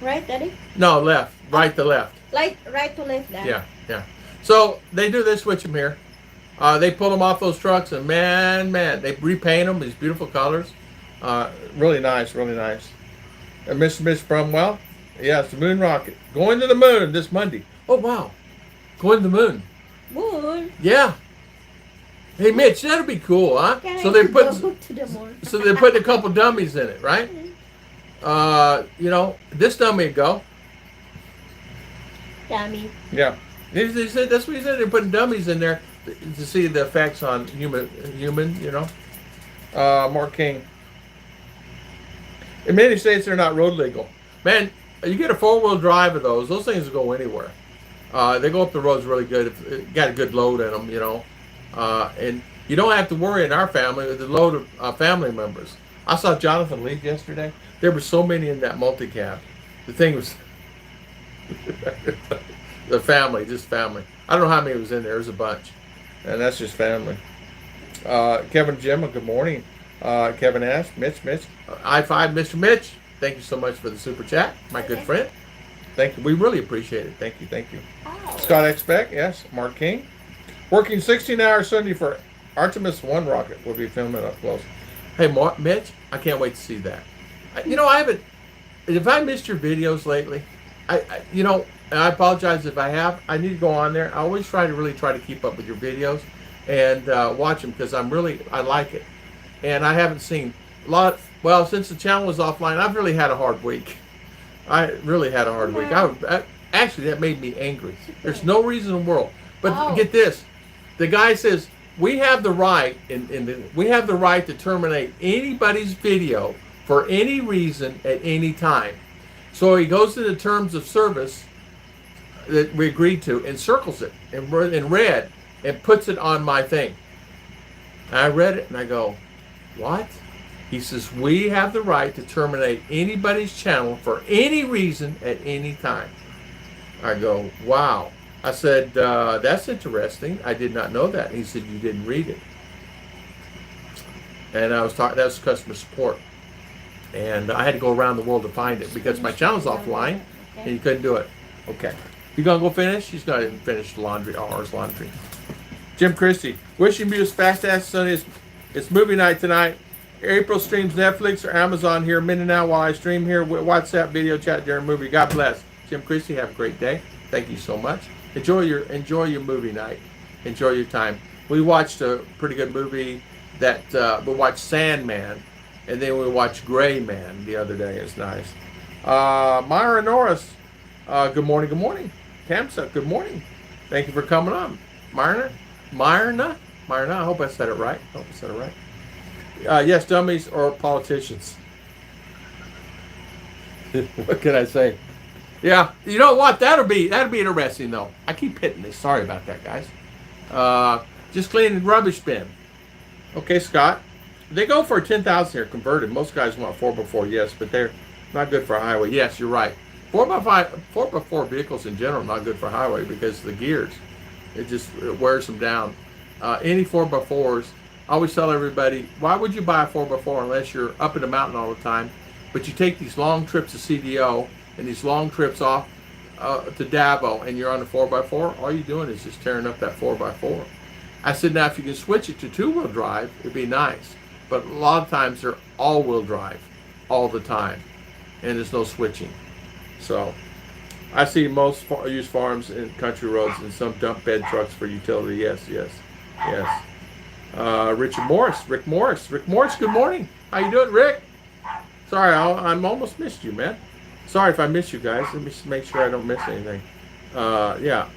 Right, Daddy? No, left. Right to left. Right to left, Daddy. Yeah. So they switch them here. They pull them off those trucks, and man, they repaint them these beautiful colors. Really nice, really nice. And Mr. Brumwell, it's the moon rocket going to the moon this Monday. Oh wow, going to the moon. Moon. Yeah. Hey Mitch, that'll be cool, huh? So they put a couple dummies in it, right? This dummy would go. Dummy. Yeah. They said that's what he said. They're putting dummies in there to see the effects on human. Mark King. In many states, they're not road legal. Man, you get a 4-wheel drive of those things will go anywhere. They go up the roads really good if it got a good load in them, and you don't have to worry in our family with the load of family members. I saw Jonathan leave yesterday. There were so many in that multi-cab. The thing was the family, just family. I don't know how many was in there. There's a bunch, and that's just family. Kevin Jim, good morning. Kevin Ash, Mitch, I5, Mr. Mitch. Thank you so much for the super chat, my good friend. Thank you. We really appreciate it. Thank you. Oh. Scott Expect, yes. Mark King. Working 16 hours Sunday for Artemis 1 rocket. We'll be filming up close. Hey, Mitch, I can't wait to see that. I haven't. If I missed your videos lately, and I apologize if I have. I need to go on there. I always try to keep up with your videos and watch them because I like it. And I haven't seen a lot. Well, since the channel was offline, I've really had a hard week. I really had a hard week. Actually, that made me angry. There's no reason in the world. But get this. The guy says, we have the right to terminate anybody's video for any reason at any time. So he goes to the terms of service that we agreed to and circles it in red and puts it on my thing. And I read it and I go, what? He says, we have the right to terminate anybody's channel for any reason at any time. I go, wow. I said, that's interesting. I did not know that. And he said, you didn't read it. And I was talking, that was customer support. And I had to go around the world to find it because my channel's offline and you couldn't do it. Okay. You gonna go finish? She's not even finished laundry, hours laundry. Jim Christie, wishing you a fantastic Sunday. It's movie night tonight. April streams Netflix or Amazon here, Mindinao, while I stream here with WhatsApp video chat during movie. God bless. Jim Christie, have a great day. Thank you so much. Enjoy your movie night. Enjoy your time. We watched a pretty good movie that we watched Sandman, and then we watched Gray Man the other day. It's nice. Myra Norris, good morning, good morning. Tamsa, good morning. Thank you for coming on. Myrna, I hope I said it right. Yes, dummies or politicians. What can I say? Yeah, you know what? That'll be interesting though. I keep hitting this. Sorry about that, guys. Just cleaning the rubbish bin. Okay, Scott. They go for 10,000 here converted. Most guys want 4x4, yes, but they're not good for a highway. Yes, you're right. 4x4 vehicles in general are not good for highway because of the gears. It wears them down. Any 4x4s, I always tell everybody, why would you buy a 4x4 unless you're up in the mountain all the time? But you take these long trips to CDO and these long trips off to Davao and you're on a 4x4, all you're doing is just tearing up that 4x4. I said, now if you can switch it to two-wheel drive, it'd be nice. But a lot of times they're all-wheel drive all the time, and there's no switching. So I see most used farms and country roads and some dump bed trucks for utility. Yes. Rick Morris, good morning. How you doing, Rick? Sorry, I'm almost missed you, man. Sorry if I missed you guys. Let me just make sure I don't miss anything. Yeah.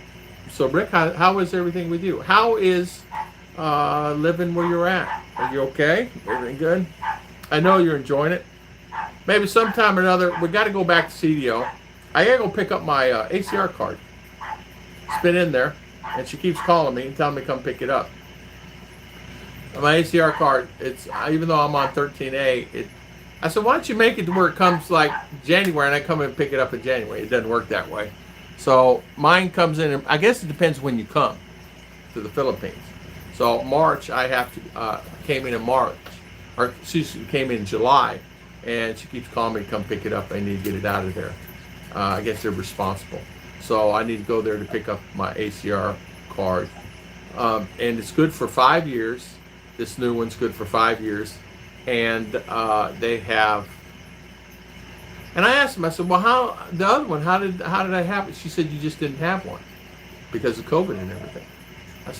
So Rick, how is everything with you? How is living where you're at? Are you okay? Everything good? I know you're enjoying it. Maybe sometime or another, we got to go back to CDO. I got to go pick up my ACR card. It's been in there, and she keeps calling me and telling me to come pick it up. My ACR card, it's even though I'm on 13A, I said, why don't you make it to where it comes like January, and I come and pick it up in January. It doesn't work that way. So mine comes in, I guess it depends when you come to the Philippines. So March, came in March, or she came in July, and she keeps calling me to come pick it up. I need to get it out of there. I guess they're responsible. So I need to go there to pick up my ACR card. And it's good for 5 years. This new one's good for 5 years. And they have, and I asked them, I said, well, the other one, how did I have it? She said, you just didn't have one because of COVID and everything. I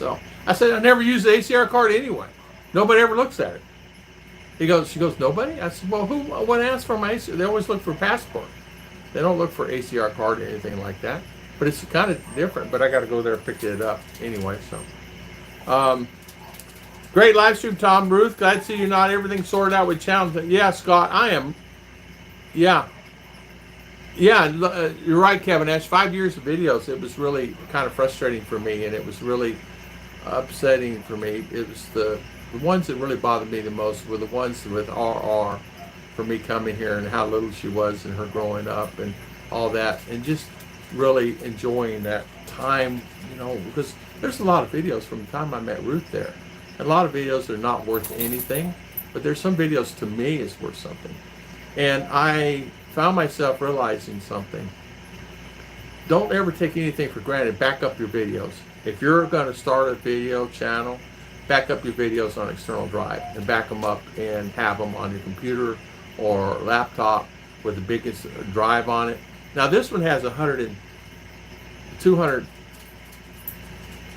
said, I never use the ACR card anyway. Nobody ever looks at it. She goes, nobody? I said, well, when I ask for my ACR, they always look for passport. They don't look for ACR card or anything like that. But it's kind of different, but I got to go there and pick it up anyway, so. Great live stream, Tom. Ruth, glad to see you're not everything sorted out with challenge. Yeah, Scott, I am. Yeah, you're right, Kevin Ash. 5 years of videos, it was really kind of frustrating for me, and it was really upsetting for me. It was the ones that really bothered me the most were the ones with RR, for me coming here and how little she was and her growing up and all that, and just really enjoying that time, because there's a lot of videos from the time I met Ruth there. A lot of videos are not worth anything, but there's some videos to me is worth something. And I found myself realizing something. Don't ever take anything for granted. Back up your videos. If you're going to start a video channel, back up your videos on external drive and back them up and have them on your computer or laptop with the biggest drive on it. Now this one has 200.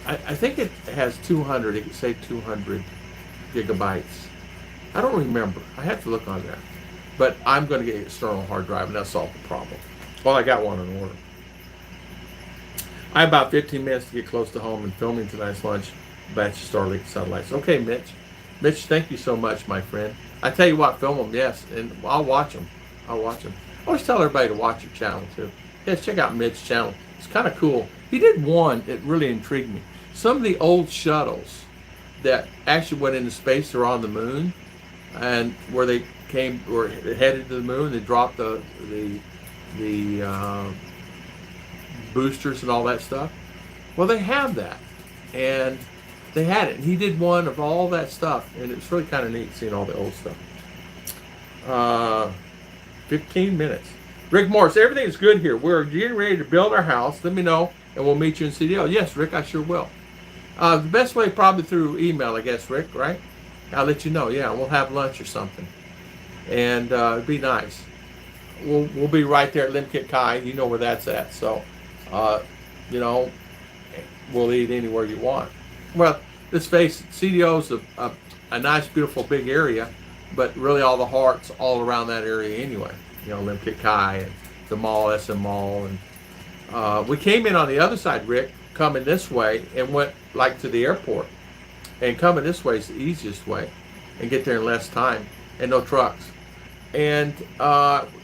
I think it has 200. It could say 200 gigabytes. I don't remember. I have to look on that. But I'm going to get an external hard drive, and that'll solve the problem. Well, I got one in order. I have about 15 minutes to get close to home and filming tonight's lunch. Batch of Starlink satellites. Okay, Mitch. Mitch, thank you so much, my friend. I tell you what, film them, yes, and I'll watch them. I always tell everybody to watch your channel, too. Yes, check out Mitch's channel. It's kind of cool. He did one that really intrigued me. Some of the old shuttles that actually went into space or on the moon, and where they were headed to the moon, they dropped the boosters and all that stuff. Well, they have that, and they had it. And he did one of all that stuff, and it's really kind of neat seeing all the old stuff. 15 minutes. Rick Morris, everything is good here. We're getting ready to build our house. Let me know, and we'll meet you in CDO. Yes, Rick, I sure will. The best way probably through email, I guess, Rick, right? I'll let you know. Yeah, we'll have lunch or something. And it'd be nice. We'll be right there at Lim Kit Kai. You know where that's at. So, we'll eat anywhere you want. Well, let's face it, CDO's a nice, beautiful, big area, but really all the heart's all around that area anyway. You know, Lim Kit Kai and the mall, SM Mall, and we came in on the other side, Rick, coming this way, and went like to the airport. And coming this way is the easiest way, and get there in less time, and no trucks. And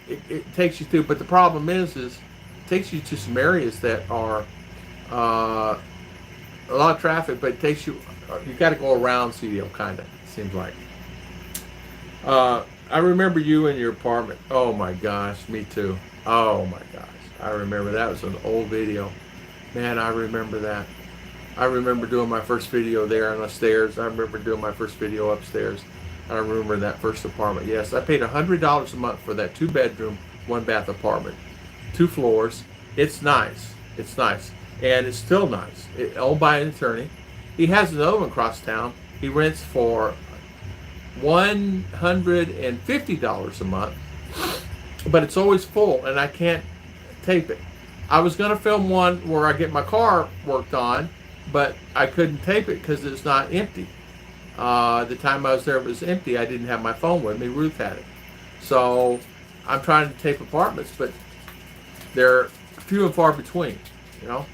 it takes you through, but the problem is it takes you to some areas that are a lot of traffic, but it takes you got to go around CDO, kind of, it seems like. I remember you in your apartment. Oh my gosh, me too. Oh my gosh, I remember that was an old video. Man, I remember that. I remember doing my first video there on the stairs. I remember doing my first video upstairs. I remember that first apartment. Yes, I paid $100 a month for that 2-bedroom, 1-bath apartment, 2 floors. It's nice. It's nice, and it's still nice. Owned by an attorney. He has another one across town. He rents for $150 a month, but it's always full, and I can't tape it. I was going to film one where I get my car worked on, but I couldn't tape it because it's not empty. The time I was there, it was empty. I didn't have my phone with me. Ruth had it. So I'm trying to tape apartments, but they're few and far between, you know.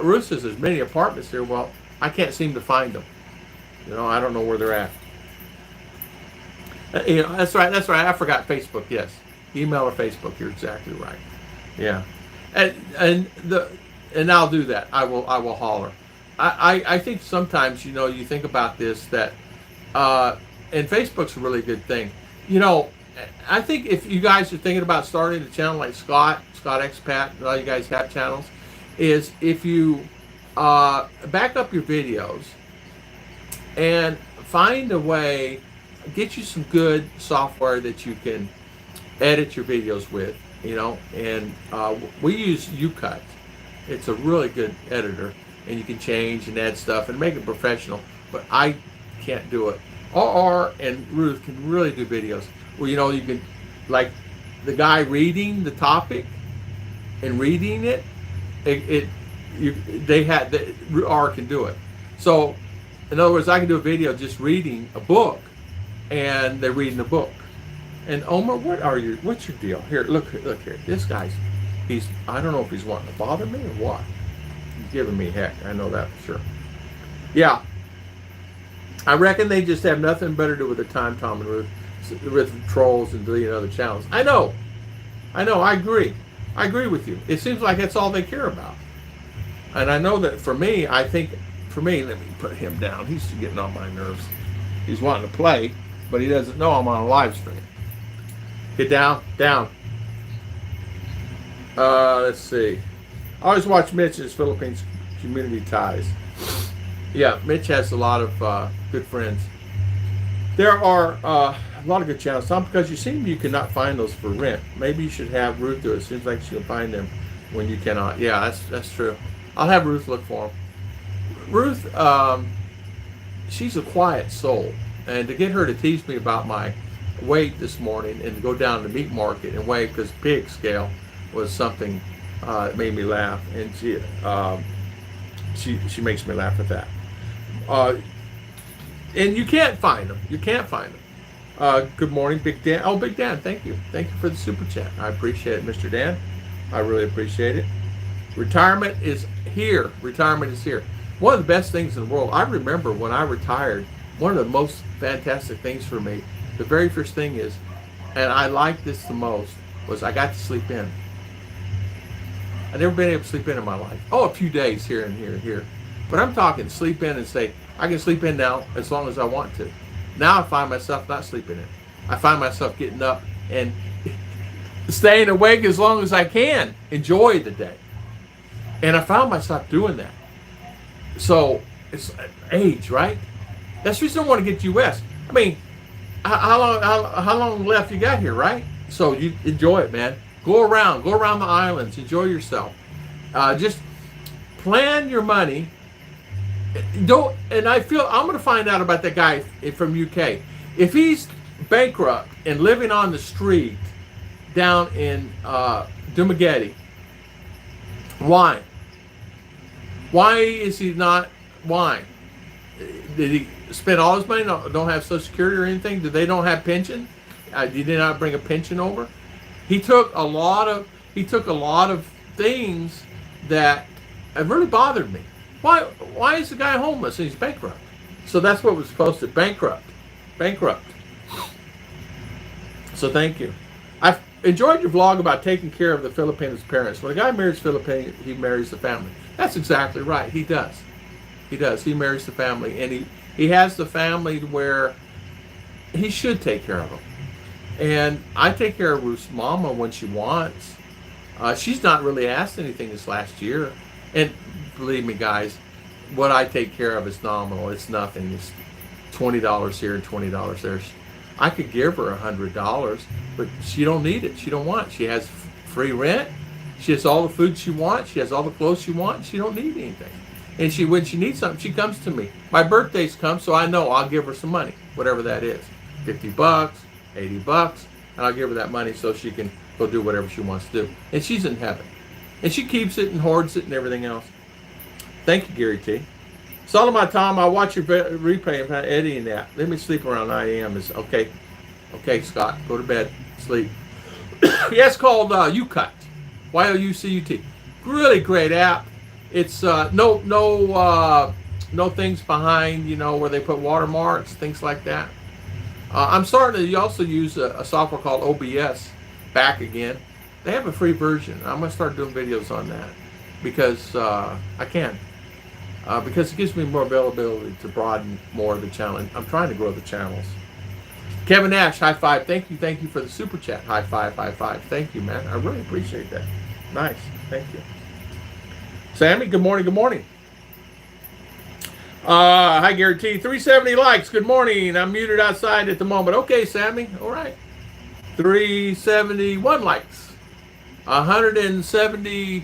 Ruth says there's many apartments here. Well, I can't seem to find them. You know, I don't know where they're at. You know, that's right. That's right. I forgot Facebook. Yes, email or Facebook. You're exactly right. Yeah, and I'll do that. I will holler. I think sometimes, you know, you think about this, that and Facebook's a really good thing. You know, I think if you guys are thinking about starting a channel like Scott Expat, and all you guys have channels, is if you back up your videos and find a way, get you some good software that you can edit your videos with, you know, and we use UCut. It's a really good editor, and you can change and add stuff and make it professional, but I can't do it. RR and Ruth can really do videos where, you know, you can, like the guy reading the topic and reading it, R can do it. So in other words, I can do a video just reading a book, and they're reading the book. And Omar, what's your deal? Here, look here. This guy's, I don't know if he's wanting to bother me or what. He's giving me heck. I know that for sure. Yeah. I reckon they just have nothing better to do with their time, Tom and Ruth, with trolls and deleting other channels. I know. I agree. I agree with you. It seems like that's all they care about. And I know that for me, let me put him down. He's getting on my nerves. He's wanting to play, but he doesn't know I'm on a live stream. Get down. Let's see. I always watch Mitch's Philippines Community Ties. Yeah, Mitch has a lot of good friends. There are a lot of good channels. Tom, because you cannot find those for rent. Maybe you should have Ruth do it. It seems like she can find them when you cannot. Yeah, that's true. I'll have Ruth look for them. Ruth, she's a quiet soul. And to get her to tease me about my weight this morning and to go down to the meat market and weigh, because pig scale was something that made me laugh. And she makes me laugh at that. And you can't find them. Good morning, Big Dan. Oh, Big Dan, thank you. Thank you for the super chat. I appreciate it, Mr. Dan. I really appreciate it. Retirement is here. One of the best things in the world. I remember when I retired, one of the most fantastic things for me, the very first thing is, and I like this the most, was I got to sleep in. I've never been able to sleep in my life. Oh, a few days here and here. But I'm talking sleep in and say, I can sleep in now as long as I want to. Now I find myself not sleeping in. I find myself getting up and staying awake as long as I can. Enjoy the day. And I found myself doing that. So it's age, right? That's the reason I want to get US. I mean, how long left you got here, right? So you enjoy it, man. Go around the islands, enjoy yourself. Just plan your money. And I feel I'm going to find out about that guy from UK. If he's bankrupt and living on the street down in Dumaguete, why? Why is he not? Why? Did he spend all his money? Don't have Social Security or anything? Did they don't have pension? Did they not bring a pension over? He took a lot of things that have really bothered me. Why is the guy homeless and he's bankrupt? So that's what was supposed to bankrupt. So thank you. I've enjoyed your vlog about taking care of the Filipino's parents. When a guy marries Philippine, he marries the family. That's exactly right. He does. He marries the family, and he has the family where he should take care of them. And I take care of Ruth's mama when she wants. She's not really asked anything this last year. And believe me, guys, what I take care of is nominal. It's nothing. It's $20 here and $20 there. I could give her $100, but she don't need it. She don't want it. She has free rent. She has all the food she wants. She has all the clothes she wants. She don't need anything. And when she needs something, she comes to me. My birthdays come, so I know I'll give her some money, whatever that is. $50, $80, and I'll give her that money so she can go do whatever she wants to do. And she's in heaven. And she keeps it and hoards it and everything else. Thank you, Gary T. All of my time, I watch your replay of Eddie and that. Let me sleep around 9 a.m. Is okay. Okay, Scott, go to bed, sleep. Yeah, it's called YouCut, YOUCUT. Really great app. It's no things behind, where they put watermarks, things like that. I'm starting to also use a software called OBS back again. They have a free version. I'm going to start doing videos on that because I can. Because it gives me more availability to broaden more of the channel. I'm trying to grow the channels. Kevin Nash, high five. Thank you for the super chat. High five. Thank you, man. I really appreciate that. Nice. Thank you. Sammy, good morning. Hi, Gary T. 370 likes. Good morning. I'm muted outside at the moment. Okay, Sammy. All right. 371 likes. 170. It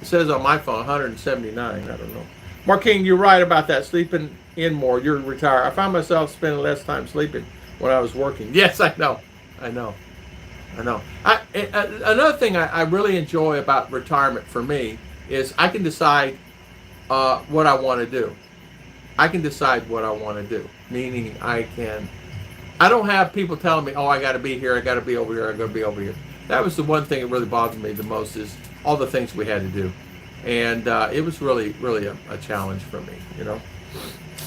says on my phone 179. I don't know. Mark King, you're right about that. Sleeping in more. You're retired. I found myself spending less time sleeping when I was working. Yes, I know. Another thing I really enjoy about retirement for me is I can decide what I want to do. Meaning I don't have people telling me, oh, I got to be here, I got to be over here. That was the one thing that really bothered me the most is all the things we had to do. And it was really a challenge for me,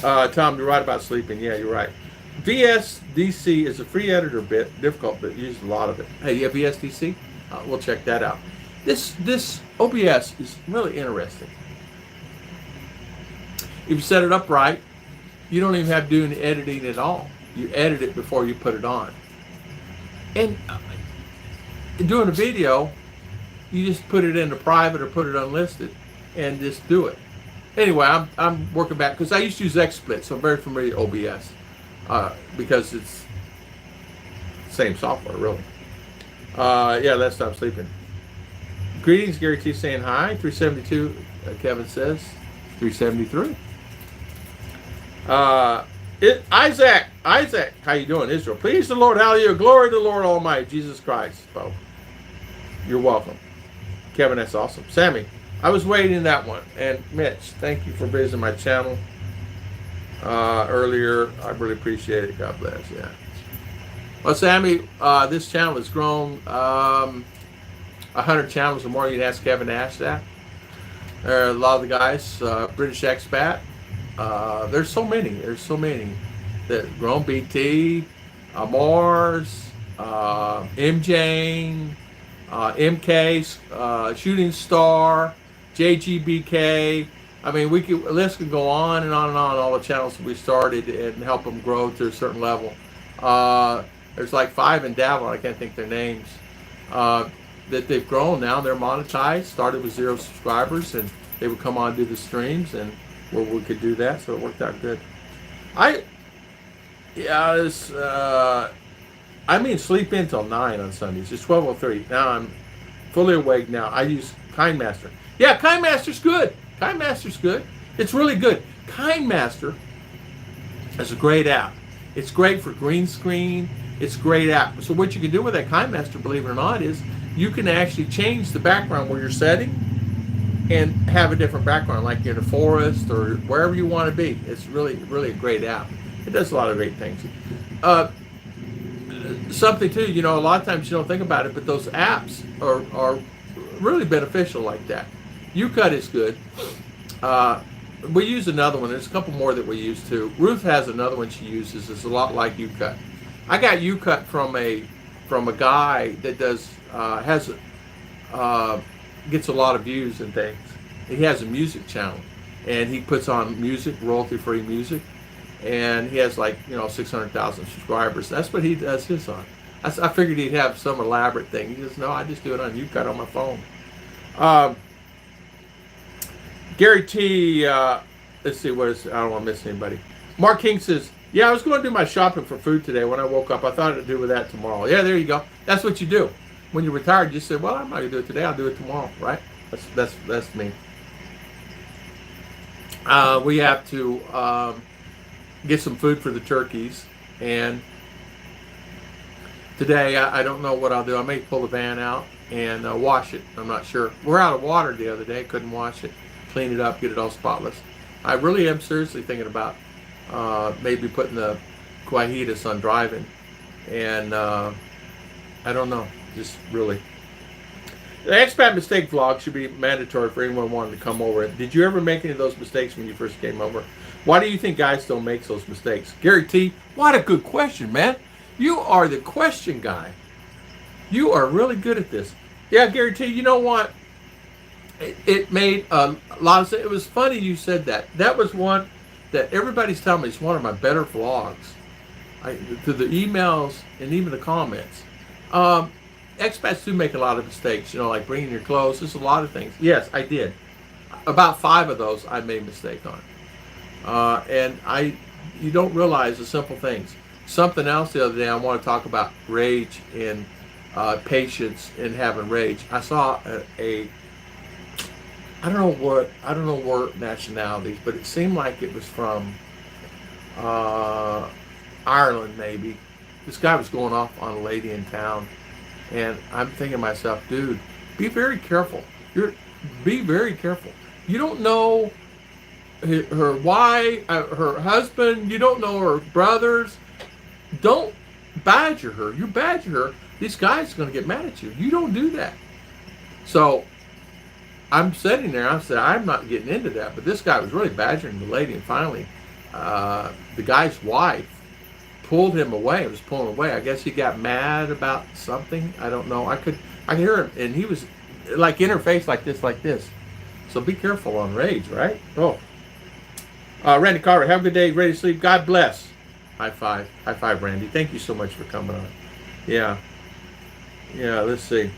Tom, you're right about sleeping. Yeah, you're right. VSDC is a free editor bit, difficult, but used a lot of it. Hey, you have VSDC? We'll check that out. This OBS is really interesting. If you set it up right, you don't even have to do any editing at all. You edit it before you put it on. And doing a video, you just put it into private or put it unlisted and just do it. Anyway, I'm working back because I used to use XSplit, so I'm very familiar with OBS because it's the same software, really. Yeah, let's stop sleeping. Greetings, Gary T saying hi. 372, Kevin says. 373. Isaac, how you doing, Israel? Please the Lord, hallelujah, glory to the Lord Almighty, Jesus Christ. Bo. You're welcome. Kevin, that's awesome. Sammy, I was waiting that one. And Mitch, thank you for visiting my channel earlier. I really appreciate it. God bless. Yeah. Well, Sammy, this channel has grown 100 channels or more. You can ask Kevin Nash that. There are a lot of the guys, British expat. There's so many that grown. BT, Mars, MJ, MK, Shooting Star, JGBK. I mean, the list could go on and on and on. All the channels that we started and help them grow to a certain level. There's like 5 in Davlin. I can't think their names. That they've grown now. They're monetized. Started with 0 subscribers, and they would come on and do the streams, and we could do that. So it worked out good. I sleep in till 9 on Sundays. It's 12:03. Now I'm fully awake now. I use KindMaster. Yeah, KindMaster's good. It's really good. KindMaster is a great app. It's great for green screen. It's a great app. So what you can do with that KindMaster, believe it or not, is you can actually change the background where you're setting. and have a different background, like you're in a forest or wherever you want to be. It's really, really a great app. It does a lot of great things. Uh, Something too, you know, a lot of times you don't think about it, but those apps are really beneficial like that. UCut is good. Uh, we use another one. There's a couple more that we use too. Ruth has another one she uses. It's a lot like UCut. I got UCut from a guy that does gets a lot of views and things. He has a music channel, and he puts on music, royalty-free music, and he has like 600,000 subscribers. That's what he does his on. I figured he'd have some elaborate thing. He says, no, I just do it on UCut on my phone. Gary T, let's see, I don't want to miss anybody. Mark King says, yeah, I was going to do my shopping for food today when I woke up. I thought I'd do with that tomorrow. Yeah, there you go. That's what you do. When you're retired, you say, well, I'm not going to do it today. I'll do it tomorrow, right? That's me. We have to get some food for the turkeys. And today, I don't know what I'll do. I may pull the van out and wash it. I'm not sure. We're out of water the other day. Couldn't wash it. Clean it up, get it all spotless. I really am seriously thinking about maybe putting the Quahitas on driving. And I don't know. Just really. The expat mistake vlog should be mandatory for anyone wanting to come over. Did you ever make any of those mistakes when you first came over? Why do you think guys still make those mistakes? Gary T, what a good question, man. You are the question guy. You are really good at this. Yeah, Gary T, you know what? It made a lot of sense. It was funny you said that. That was one that everybody's telling me is one of my better vlogs. To the emails and even the comments. Expats do make a lot of mistakes, like bringing your clothes. There's a lot of things. Yes, I did. About 5 of those I made a mistake on. And you don't realize the simple things. Something else the other day I want to talk about rage and patience and having rage. I saw I don't know what nationalities, but it seemed like it was from Ireland maybe. This guy was going off on a lady in town. And I'm thinking to myself, dude, be very careful. Be very careful. You don't know her wife, her husband. You don't know her brothers. Don't badger her. You badger her, this guy's going to get mad at you. You don't do that. So I'm sitting there. I said, I'm not getting into that. But this guy was really badgering the lady. And finally, the guy's wife pulled him away. It was pulling away. I guess he got mad about something. I don't know. I could hear him, and he was like in her face like this. So be careful on rage, right? Oh. Randy Carter, have a good day. Ready to sleep? God bless. High five, Randy. Thank you so much for coming on. Yeah, let's see.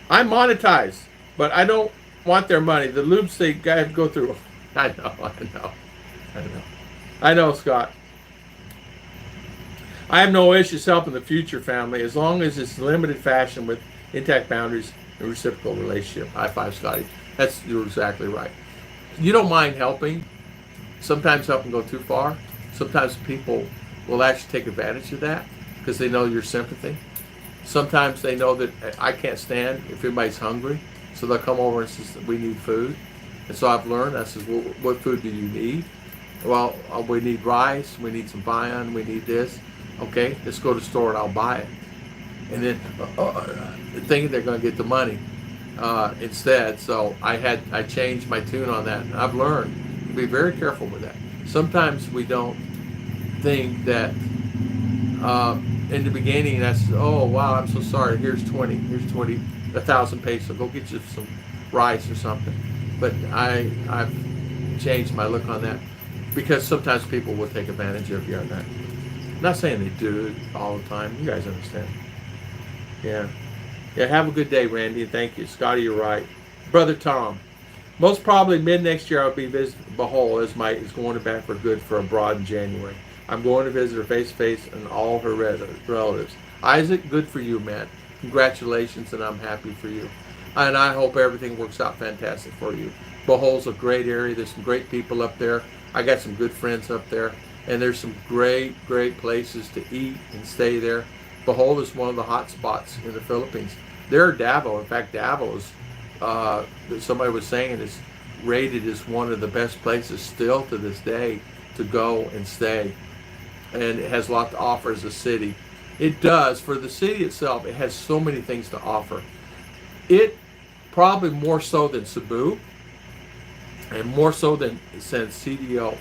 I'm monetized, but I don't want their money. The lubes they got to go through. I know, Scott. I have no issues helping the future family as long as it's limited fashion with intact boundaries and reciprocal relationship. High five, Scotty. You're exactly right. You don't mind helping. Sometimes helping go too far. Sometimes people will actually take advantage of that because they know your sympathy. Sometimes they know that I can't stand if anybody's hungry, so they'll come over and say, we need food. And so I've learned, I said, well, what food do you need? Well, we need rice, we need some viand, we need this. Okay, let's go to the store and I'll buy it. And then thinking they're going to get the money instead. So I changed my tune on that. And I've learned to be very careful with that. Sometimes we don't think that in the beginning that's, oh wow, I'm so sorry. Here's 1,000 pesos. Go get you some rice or something. But I've changed my look on that because sometimes people will take advantage of you on that. I'm not saying they do it all the time. You guys understand. Yeah, have a good day, Randy, and thank you. Scotty, you're right. Brother Tom, most probably mid next year I'll be visiting Bahol as is going to back for good for abroad in January. I'm going to visit her face to face and all her relatives. Isaac, good for you, man. Congratulations, and I'm happy for you. And I hope everything works out fantastic for you. Bahol's a great area. There's some great people up there. I got some good friends up there. And there's some great places to eat and stay there. Bohol is one of the hot spots in the Philippines. There are Davao. In fact, Davao is, somebody was saying, is rated as one of the best places still to this day to go and stay. And it has a lot to offer as a city. It does. For the city itself, it has so many things to offer. It probably more so than Cebu and more so than CDO.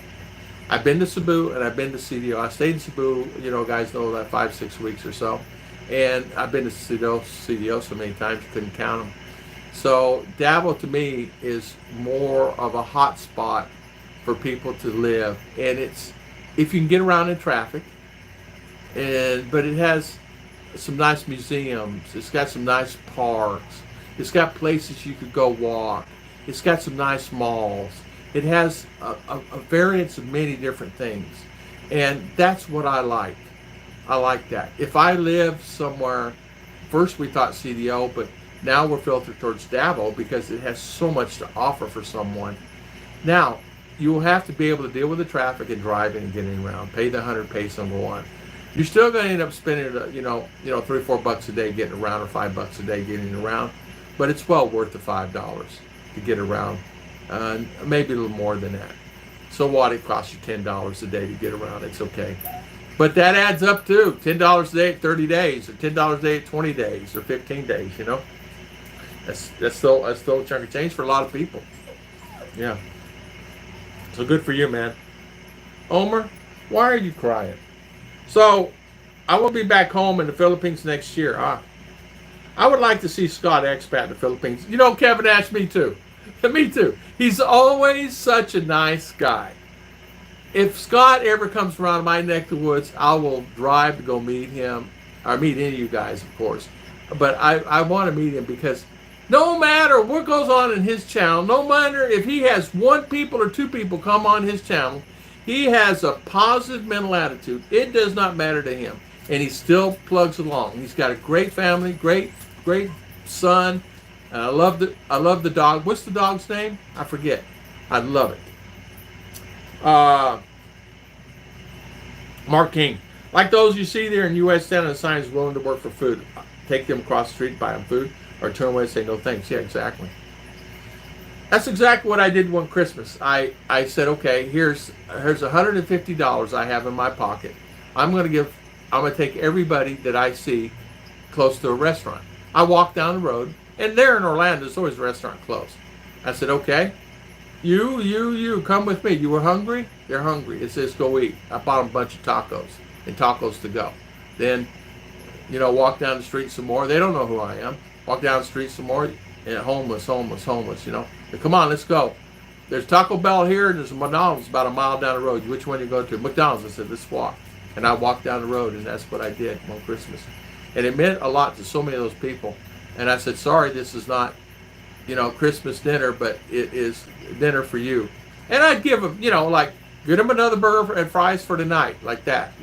I've been to Cebu and I've been to CDO. I stayed in Cebu, you know, guys know that 5-6 weeks or so. And I've been to CDO so many times you couldn't count them. So Davao to me is more of a hot spot for people to live. And it's, if you can get around in traffic, but it has some nice museums. It's got some nice parks. It's got places you could go walk. It's got some nice malls. It has a variance of many different things. And that's what I like. I like that. If I live somewhere, first we thought CDO, but now we're filtered towards Davao because it has so much to offer for someone. Now, you will have to be able to deal with the traffic and driving and getting around. Pay the 100 peso number one. You're still going to end up spending, $3 or $4 a day getting around, or $5 a day getting around. But it's well worth the $5 to get around. Maybe a little more than that. So what? It costs you $10 a day to get around. It's okay. But that adds up too. $10 a day at 30 days, or $10 a day at 20 days, or 15 days, you know. That's still a chunk of change for a lot of people. Yeah. So good for you, man. Omer, why are you crying? So, I will be back home in the Philippines next year. I would like to see Scott expat in the Philippines. You know, Kevin asked me too. Me too. He's always such a nice guy. If Scott ever comes around my neck of the woods, I will drive to go meet him. Or meet any of you guys, of course. But I want to meet him because no matter what goes on in his channel, no matter if he has 1 people or 2 people come on his channel, he has a positive mental attitude. It does not matter to him. And he still plugs along. He's got a great family, great son. And I love the dog. What's the dog's name? I forget. I love it. Mark King. Like those you see there in U.S. standing on signs willing to work for food. Take them across the street, buy them food, or turn away and say no thanks. Yeah, exactly. That's exactly what I did one Christmas. I said, okay, here's $150 I have in my pocket. I'm gonna take everybody that I see close to a restaurant. I walked down the road, and there in Orlando, there's always a restaurant close. I said, okay, you, come with me. You were hungry? They're hungry. It says go eat. I bought them a bunch of tacos and tacos to go. Then, walk down the street some more. They don't know who I am. Walk down the street some more, and homeless, come on, let's go. There's Taco Bell here, and there's a McDonald's about a mile down the road. Which one you go to? McDonald's. I said, let's walk. And I walked down the road, and that's what I did on Christmas. And it meant a lot to so many of those people. And I said, sorry, this is not, Christmas dinner, but it is dinner for you. And I'd give them, get them another burger and fries for tonight, like that,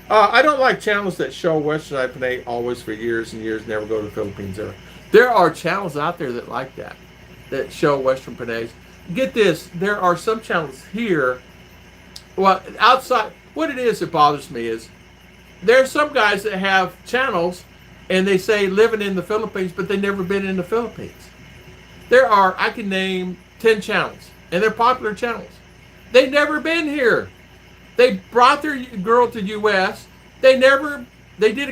I don't like channels that show Western Panay always for years and years, never go to the Philippines ever. There are channels out there that like that show Western Panays. Get this, there are some channels here, well, outside, what it is that bothers me is, there are some guys that have channels, and they say living in the Philippines, but they've never been in the Philippines. I can name 10 channels, and they're popular channels. They've never been here. They brought their girl to U.S. They did a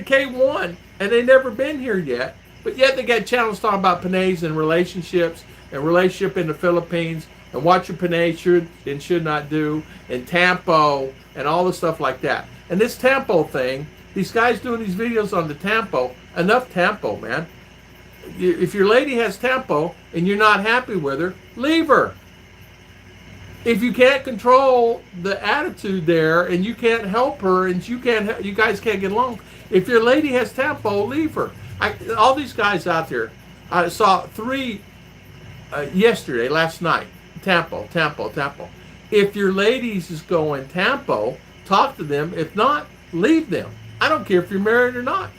K1, and they never been here yet. But yet they got channels talking about Panays and relationships, and relationship in the Philippines, and what your Panay should and should not do, and Tampo, and all the stuff like that. And this Tampo thing, these guys doing these videos on the Tampo, enough Tampo, man. If your lady has Tampo, and you're not happy with her, leave her. If you can't control the attitude there, and you can't help her, and you guys can't get along, if your lady has Tampo, leave her. All these guys out there, I saw 3 last night. Tampo. If your ladies is going Tampo, talk to them. If not, leave them. I don't care if you're married or not.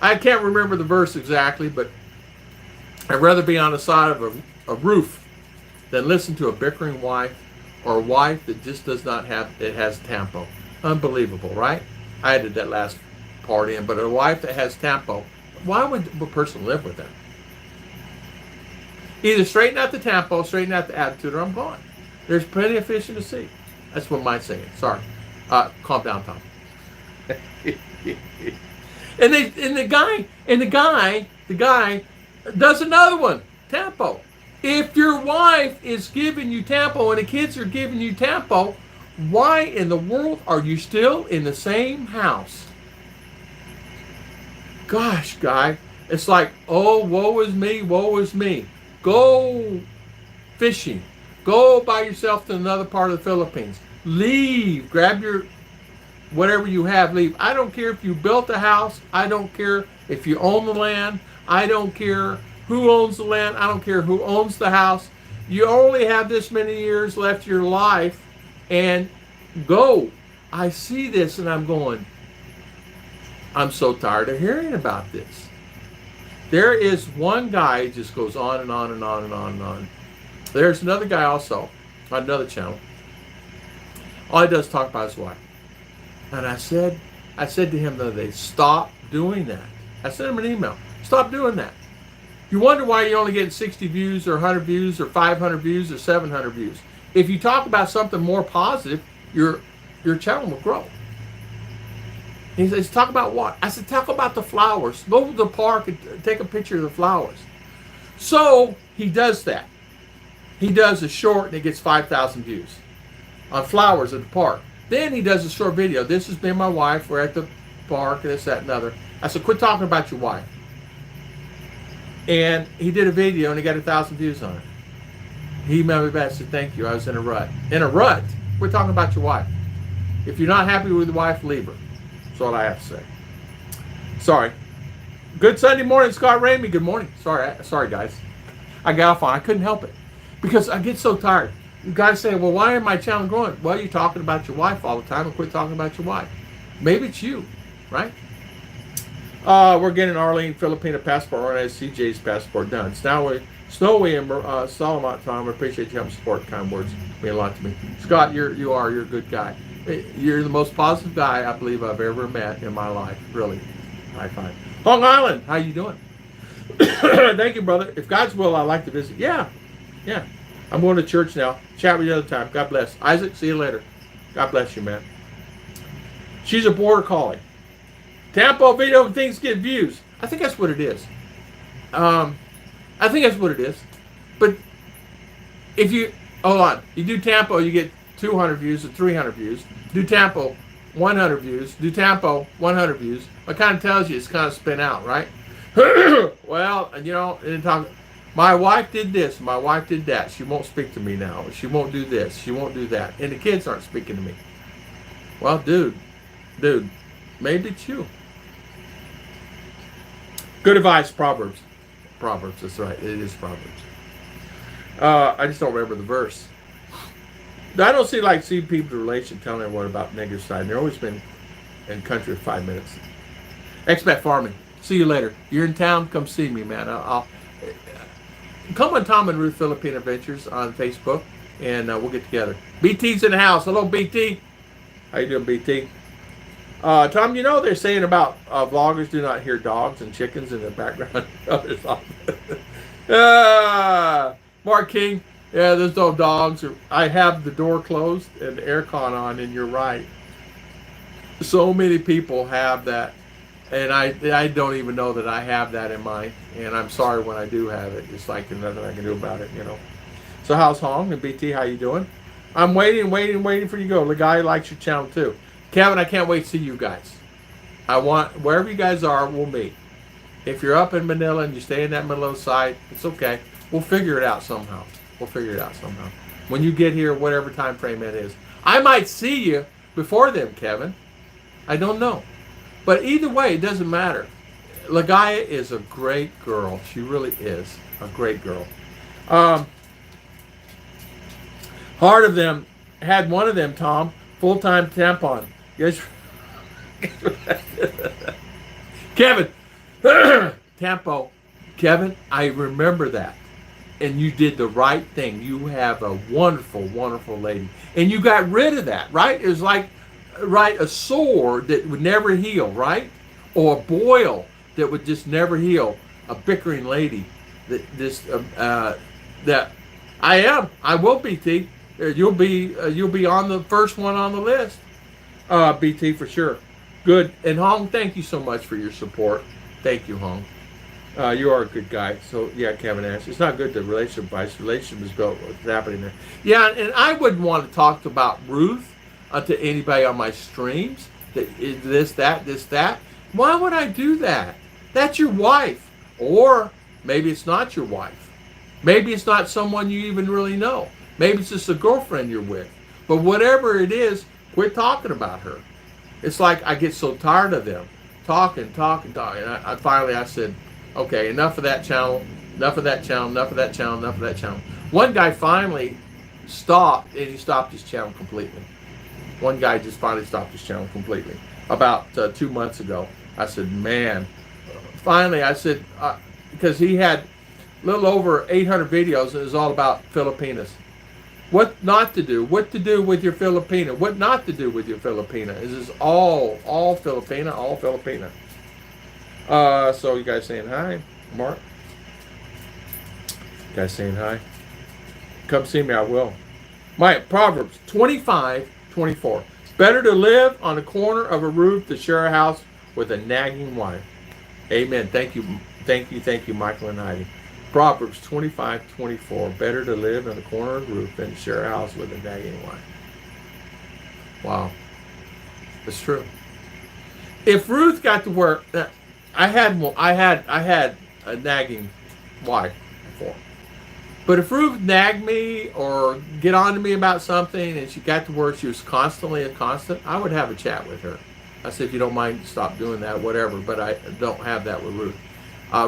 I can't remember the verse exactly, but I'd rather be on the side of a roof than listen to a bickering wife, or a wife that just does not has Tampo. Unbelievable, right? I added that last part in, but a wife that has Tampo, why would a person live with them? Either straighten out the tempo, straighten out the attitude, or I'm gone. There's plenty of fish in the sea. That's what mine's saying. Sorry. Calm down, Tom. and the guy does another one. Tempo. If your wife is giving you tempo and the kids are giving you tempo, why in the world are you still in the same house? Gosh, guy, it's like, oh, woe is me, woe is me. Go fishing. Go by yourself to another part of the Philippines. Leave. Grab your whatever you have, leave. I don't care if you built a house. I don't care if you own the land. I don't care who owns the land. I don't care who owns the house. You only have this many years left of your life, and go. I see this and I'm going, I'm so tired of hearing about this. There is one guy who just goes on and on and on and on and on. There's another guy also on another channel. All he does is talk about his wife. And I said to him the other day, stop doing that. I sent him an email. Stop doing that. You wonder why you're only getting 60 views or 100 views or 500 views or 700 views. If you talk about something more positive, your channel will grow. He says, talk about what? I said, talk about the flowers. Go to the park and take a picture of the flowers. So he does that. He does a short and it gets 5,000 views on flowers at the park. Then he does a short video. This has been my wife. We're at the park, this, that, and other. I said, quit talking about your wife. And he did a video and he got 1,000 views on it. He emailed me back and said, thank you. I was in a rut. In a rut? We're talking about your wife. If you're not happy with the wife, leave her. That's all I have to say. Sorry. Good Sunday morning, Scott Ramey. Good morning. Sorry, guys. I got off on. I couldn't help it because I get so tired. You guys say, well, why isn't my channel growing? Well, you're talking about your wife all the time, and quit talking about your wife. Maybe it's you, right? We're getting Arlene Filipina passport or CJ's passport done. Snowy and Solomon, Tom, I appreciate you helping support. Kind words mean a lot to me. Scott, you're a good guy. You're the most positive guy I believe I've ever met in my life. Really. High five. Long Island, how you doing? Thank you, brother. If God's will, I'd like to visit. Yeah. I'm going to church now. Chat with you another time. God bless. Isaac, see you later. God bless you, man. She's a border collie. Tampo video and things get views. I think that's what it is. But if you, hold on, you do Tampo, you get 200 views or 300 views. Do Tampo, 100 views. Do Tampo, 100 views. It kind of tells you it's kind of spin out, right? Well, my wife did this, my wife did that. She won't speak to me now. She won't do this, she won't do that. And the kids aren't speaking to me. Well, dude, maybe it's you. Good advice, Proverbs. Proverbs, that's right. It is Proverbs. I just don't remember the verse. I don't see people's relation telling everyone about negative side. They've always been in country for 5 minutes. Expat farming. See you later. You're in town, come see me, man. I'll come on Tom and Ruth Philippine Adventures on Facebook, and we'll get together. BT's in the house. Hello, BT. How you doing, BT? Tom, you know they're saying about vloggers do not hear dogs and chickens in the background. Mark King, yeah, there's no dogs. I have the door closed and the aircon on, and you're right. So many people have that, and I don't even know that I have that in mine, and I'm sorry when I do have it. It's like there's nothing I can do about it, you know. So how's Hong and BT? How you doing? I'm waiting for you to go. The guy likes your channel too. Kevin, I can't wait to see you guys. I want, wherever you guys are, we'll meet. If you're up in Manila and you stay in that Manila site, it's okay. We'll figure it out somehow. When you get here, whatever time frame it is. I might see you before them, Kevin. I don't know. But either way, it doesn't matter. Lagaya is a great girl. She really is a great girl. Heart of them had one of them, Tom. Full-time tampon. Yes. Kevin. Tampo. Kevin, I remember that. And you did the right thing. You have a wonderful, wonderful lady. And you got rid of that, right? It was like, right, a sore that would never heal, right? Or a boil that would just never heal. A bickering lady that just that I am. I will, BT. You'll be on the first one on the list, BT, for sure. Good. And Hong, thank you so much for your support. Thank you, Hong. You are a good guy. So yeah, Kevin asked. It's not good to relationship advice. Relationship is built. What's happening there? Yeah, and I wouldn't want to talk about Ruth to anybody on my streams. This, that. Why would I do that? That's your wife, or maybe it's not your wife. Maybe it's not someone you even really know. Maybe it's just a girlfriend you're with. But whatever it is, quit talking about her. It's like I get so tired of them talking. And I finally said, okay, enough of that channel, enough of that channel, enough of that channel, enough of that channel. One guy finally stopped, and he stopped his channel completely. One guy just finally stopped his channel completely. About 2 months ago, I said, man, finally, I said, because he had a little over 800 videos, and it was all about Filipinas. What not to do, what to do with your Filipina, what not to do with your Filipina. This is all Filipina, all Filipina. So you guys saying hi, Mark? You guys saying hi? Come see me, I will. My Proverbs 25:24. Better to live on the corner of a roof than share a house with a nagging wife. Amen. Thank you, Michael and Heidi. Proverbs 25:24. Better to live on the corner of a roof than share a house with a nagging wife. Wow. It's true. If Ruth got to work, I had a nagging wife before. But if Ruth nagged me or get on to me about something and she got to where she was constantly a constant, I would have a chat with her. I said, if you don't mind, stop doing that, whatever. But I don't have that with Ruth.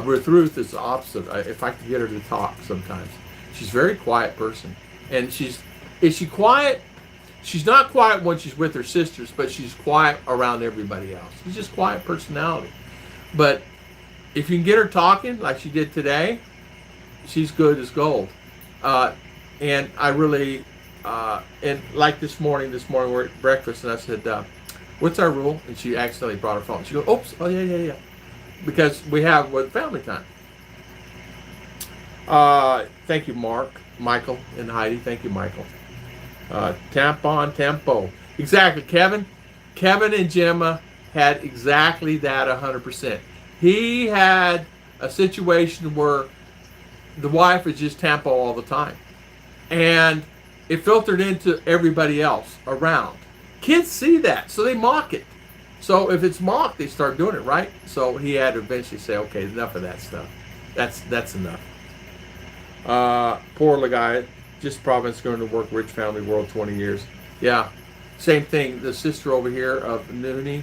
Ruth is the opposite. If I could get her to talk sometimes. She's a very quiet person. And is she quiet? She's not quiet when she's with her sisters, but she's quiet around everybody else. She's just quiet personality. But if you can get her talking like she did today, she's good as gold. And I really, and like this morning we're at breakfast, and I said, what's our rule? And she accidentally brought her phone. She goes, oops, oh yeah. Because we have family time. Thank you, Michael, and Heidi. Thank you, Michael. Tempo. Exactly, Kevin. Kevin and Gemma had exactly that 100%. He had a situation where the wife was just tempo all the time. And it filtered into everybody else around. Kids see that, so they mock it. So if it's mocked, they start doing it, right? So he had to eventually say, okay, enough of that stuff. That's enough. Poor guy, just province going to work, rich family, world, 20 years. Yeah, same thing. The sister over here of Nooni,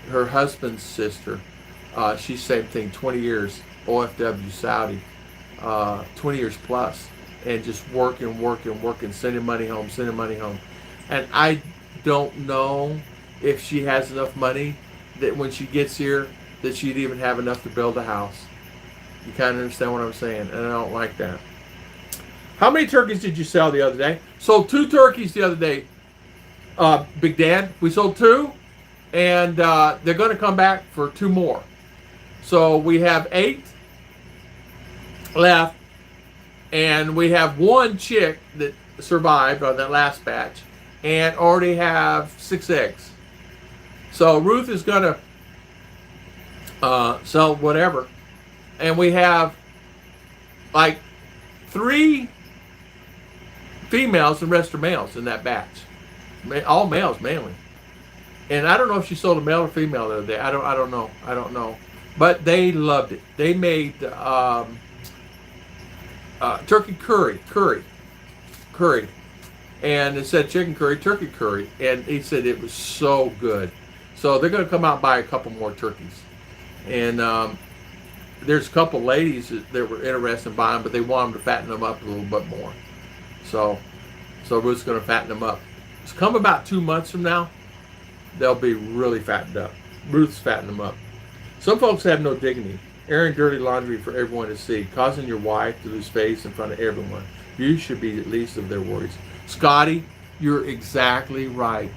her husband's sister, she's same thing, 20 years, OFW Saudi, 20 years plus, and just working, sending money home. And I don't know if she has enough money that when she gets here that she'd even have enough to build a house. You kind of understand what I'm saying, and I don't like that. How many turkeys did you sell the other day? Sold 2 turkeys the other day, Big Dan. We sold 2, and they're going to come back for 2 more. So we have 8 left, and we have 1 chick that survived on that last batch, and already have 6 eggs. So Ruth is going to sell whatever, and we have like 3 females and the rest are males in that batch. All males mainly. And I don't know if she sold a male or female the other day. I don't know. But they loved it. They made turkey curry. And it said chicken curry, turkey curry. And he said it was so good. So they're going to come out and buy a couple more turkeys. And there's a couple ladies that were interested in buying, but they want them to fatten them up a little bit more. So Ruth's going to fatten them up. So come about 2 months from now, they'll be really fattened up. Ruth's fattening them up. Some folks have no dignity. Airing dirty laundry for everyone to see, causing your wife to lose face in front of everyone. You should be at least of their worries. Scotty, you're exactly right.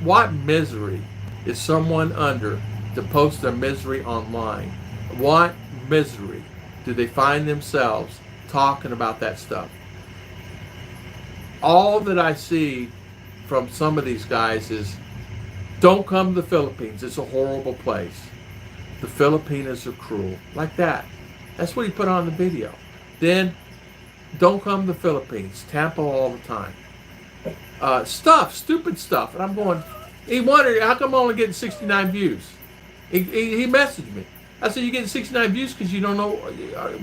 What misery is someone under to post their misery online? What misery do they find themselves talking about that stuff. All that I see from some of these guys is, don't come to the Philippines. It's a horrible place. The Filipinos are cruel. Like that. That's what he put on the video. Then, don't come to the Philippines. Tampa all the time. Stupid stuff. And I'm going, he wondered, how come I'm only getting 69 views? He messaged me. I said, you're getting 69 views because you don't know,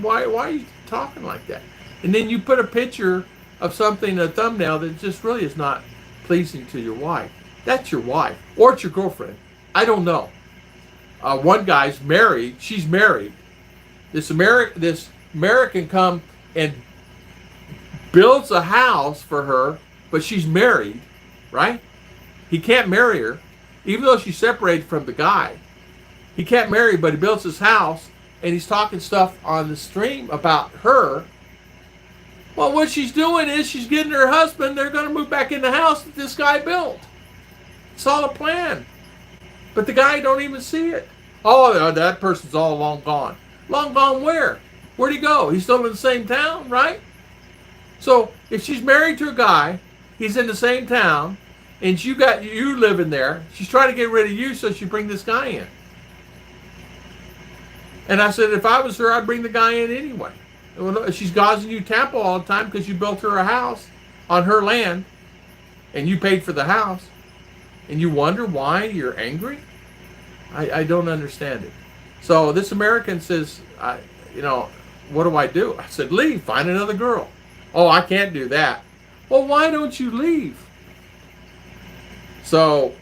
why are you talking like that? And then you put a picture of something, a thumbnail that just really is not pleasing to your wife. That's your wife. Or it's your girlfriend. I don't know. One guy's married. She's married. This American come and builds a house for her, but she's married, right? He can't marry her, even though she's separated from the guy. He can't marry her, but he builds his house, and he's talking stuff on the stream about her. Well, what she's doing is she's getting her husband. They're going to move back in the house that this guy built. It's all a plan. But the guy don't even see it. Oh, that person's all long gone. Long gone where? Where'd he go? He's still in the same town, right? So if she's married to a guy, he's in the same town, and you living there, she's trying to get rid of you so she bring this guy in. And I said, if I was her, I'd bring the guy in anyway. She's gauzing you Tampa all the time because you built her a house on her land, and you paid for the house, and you wonder why you're angry? I don't understand it. So this American says, what do I do? I said, leave, find another girl. Oh, I can't do that. Well, why don't you leave? So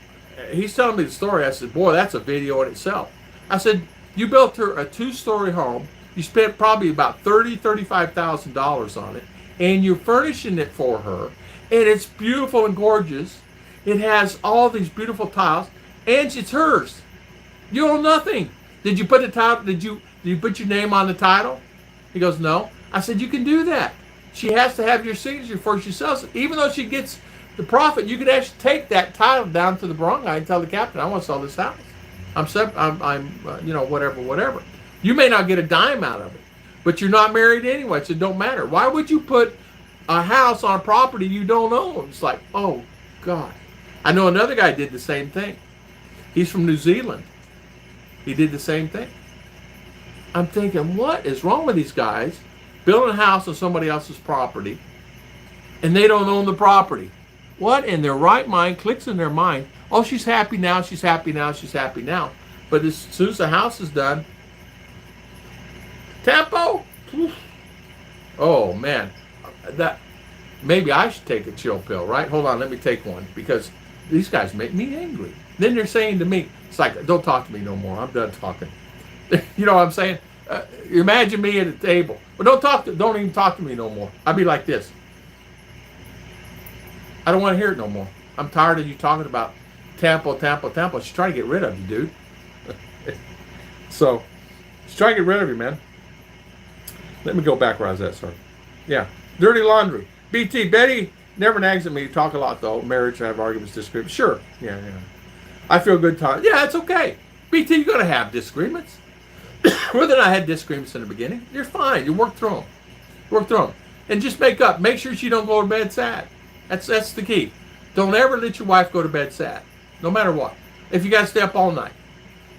he's telling me the story. I said, boy, that's a video in itself. I said, you built her a 2-story home. You spent probably about $35,000 on it, and you're furnishing it for her, and it's beautiful and gorgeous. It has all these beautiful tiles, and it's hers. You own nothing. Did you put the title? Did you put your name on the title? He goes, no. I said, you can do that. She has to have your signature before she sells it. Even though she gets the profit, you could actually take that title down to the barangay and tell the captain, I want to sell this house. Whatever. You may not get a dime out of it, but you're not married anyway, so it don't matter. Why would you put a house on a property you don't own? It's like, oh, God. I know another guy did the same thing. He's from New Zealand. He did the same thing. I'm thinking, what is wrong with these guys building a house on somebody else's property and they don't own the property? What in their right mind clicks in their mind? Oh, she's happy now, she's happy now, she's happy now. But as soon as the house is done, tempo? Oh, man. That maybe I should take a chill pill, right? Hold on, let me take one, because these guys make me angry. Then they're saying to me, it's like, don't talk to me no more. I'm done talking. You know what I'm saying? Imagine me at a table. Well, don't even talk to me no more. I'd be like this. I don't want to hear it no more. I'm tired of you talking about Tampa. She's trying to get rid of you, dude. So, she's trying to get rid of you, man. Let me go back where I was at, sorry. Yeah. Dirty laundry. BT, Betty never nags at me. Talk a lot, though. Marriage, I have arguments, disagreements. Sure. Yeah. I feel good time. Yeah, it's okay. BT, you're going to have disagreements. Whether or not I had disagreements in the beginning, you're fine. You work through them. And just make up. Make sure she don't go to bed sad. That's the key. Don't ever let your wife go to bed sad. No matter what. If you got to stay up all night.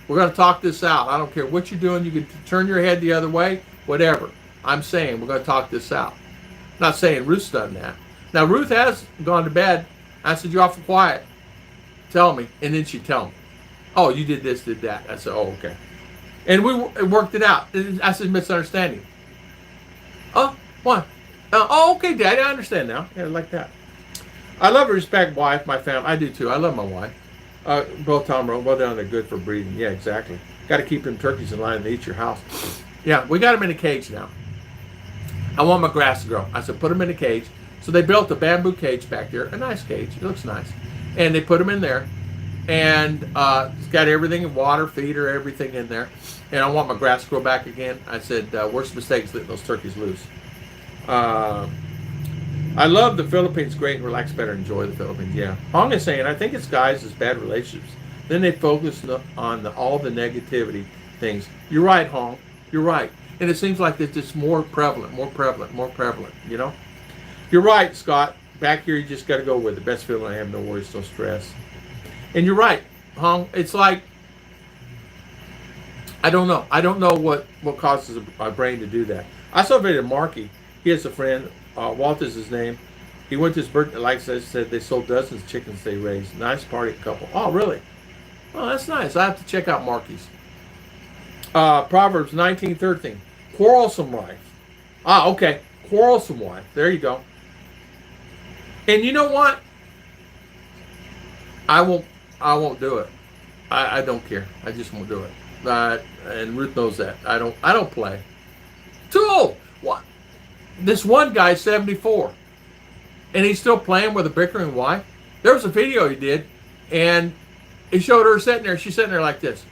We're going to talk this out. I don't care what you're doing. You can turn your head the other way. Whatever. I'm saying we're going to talk this out. Not saying Ruth's done that. Now, Ruth has gone to bed. I said, you're awful quiet. Tell me. And then she'd tell me. Oh, you did this, did that. I said, oh, okay. And we worked it out. I said, misunderstanding. Oh, what? Oh, okay, Daddy, I understand now. Yeah, like that. I love and respect wife, my family. I do too. I love my wife. Both Tom and well down, they're good for breeding. Yeah, exactly. Got to keep them turkeys in line to eat your house. Yeah, we got them in a cage now. I want my grass to grow. I said, put them in a cage. So they built a bamboo cage back there, a nice cage. It looks nice. And they put them in there. And it's got everything, water, feeder, everything in there. And I want my grass to grow back again. I said, worst mistake is letting those turkeys loose. I love the Philippines. Great and relax, better enjoy the Philippines. Yeah. Hong is saying, I think it's guys as bad relationships. Then they focus on all the negativity things. You're right, Hong. You're right. And it seems like it's just more prevalent, you know? You're right, Scott. Back here, you just got to go with it. Best feeling I have, no worries, no stress. And you're right, Hong. It's like, I don't know. I don't know what causes my brain to do that. I saw a video of Marky. He has a friend, Walter's his name. He went to his birthday, like I said, they sold dozens of chickens they raised. Nice party couple. Oh, really? Oh, that's nice. I have to check out Marky's. Proverbs 19:13. Quarrelsome wife. Ah, okay. Quarrelsome wife. There you go. And you know what? I won't do it. I don't care. I just won't do it. And Ruth knows that. I don't play. Too old. What? This one guy's 74. And he's still playing with a bickering wife. There was a video he did, and he showed her sitting there. She's sitting there like this.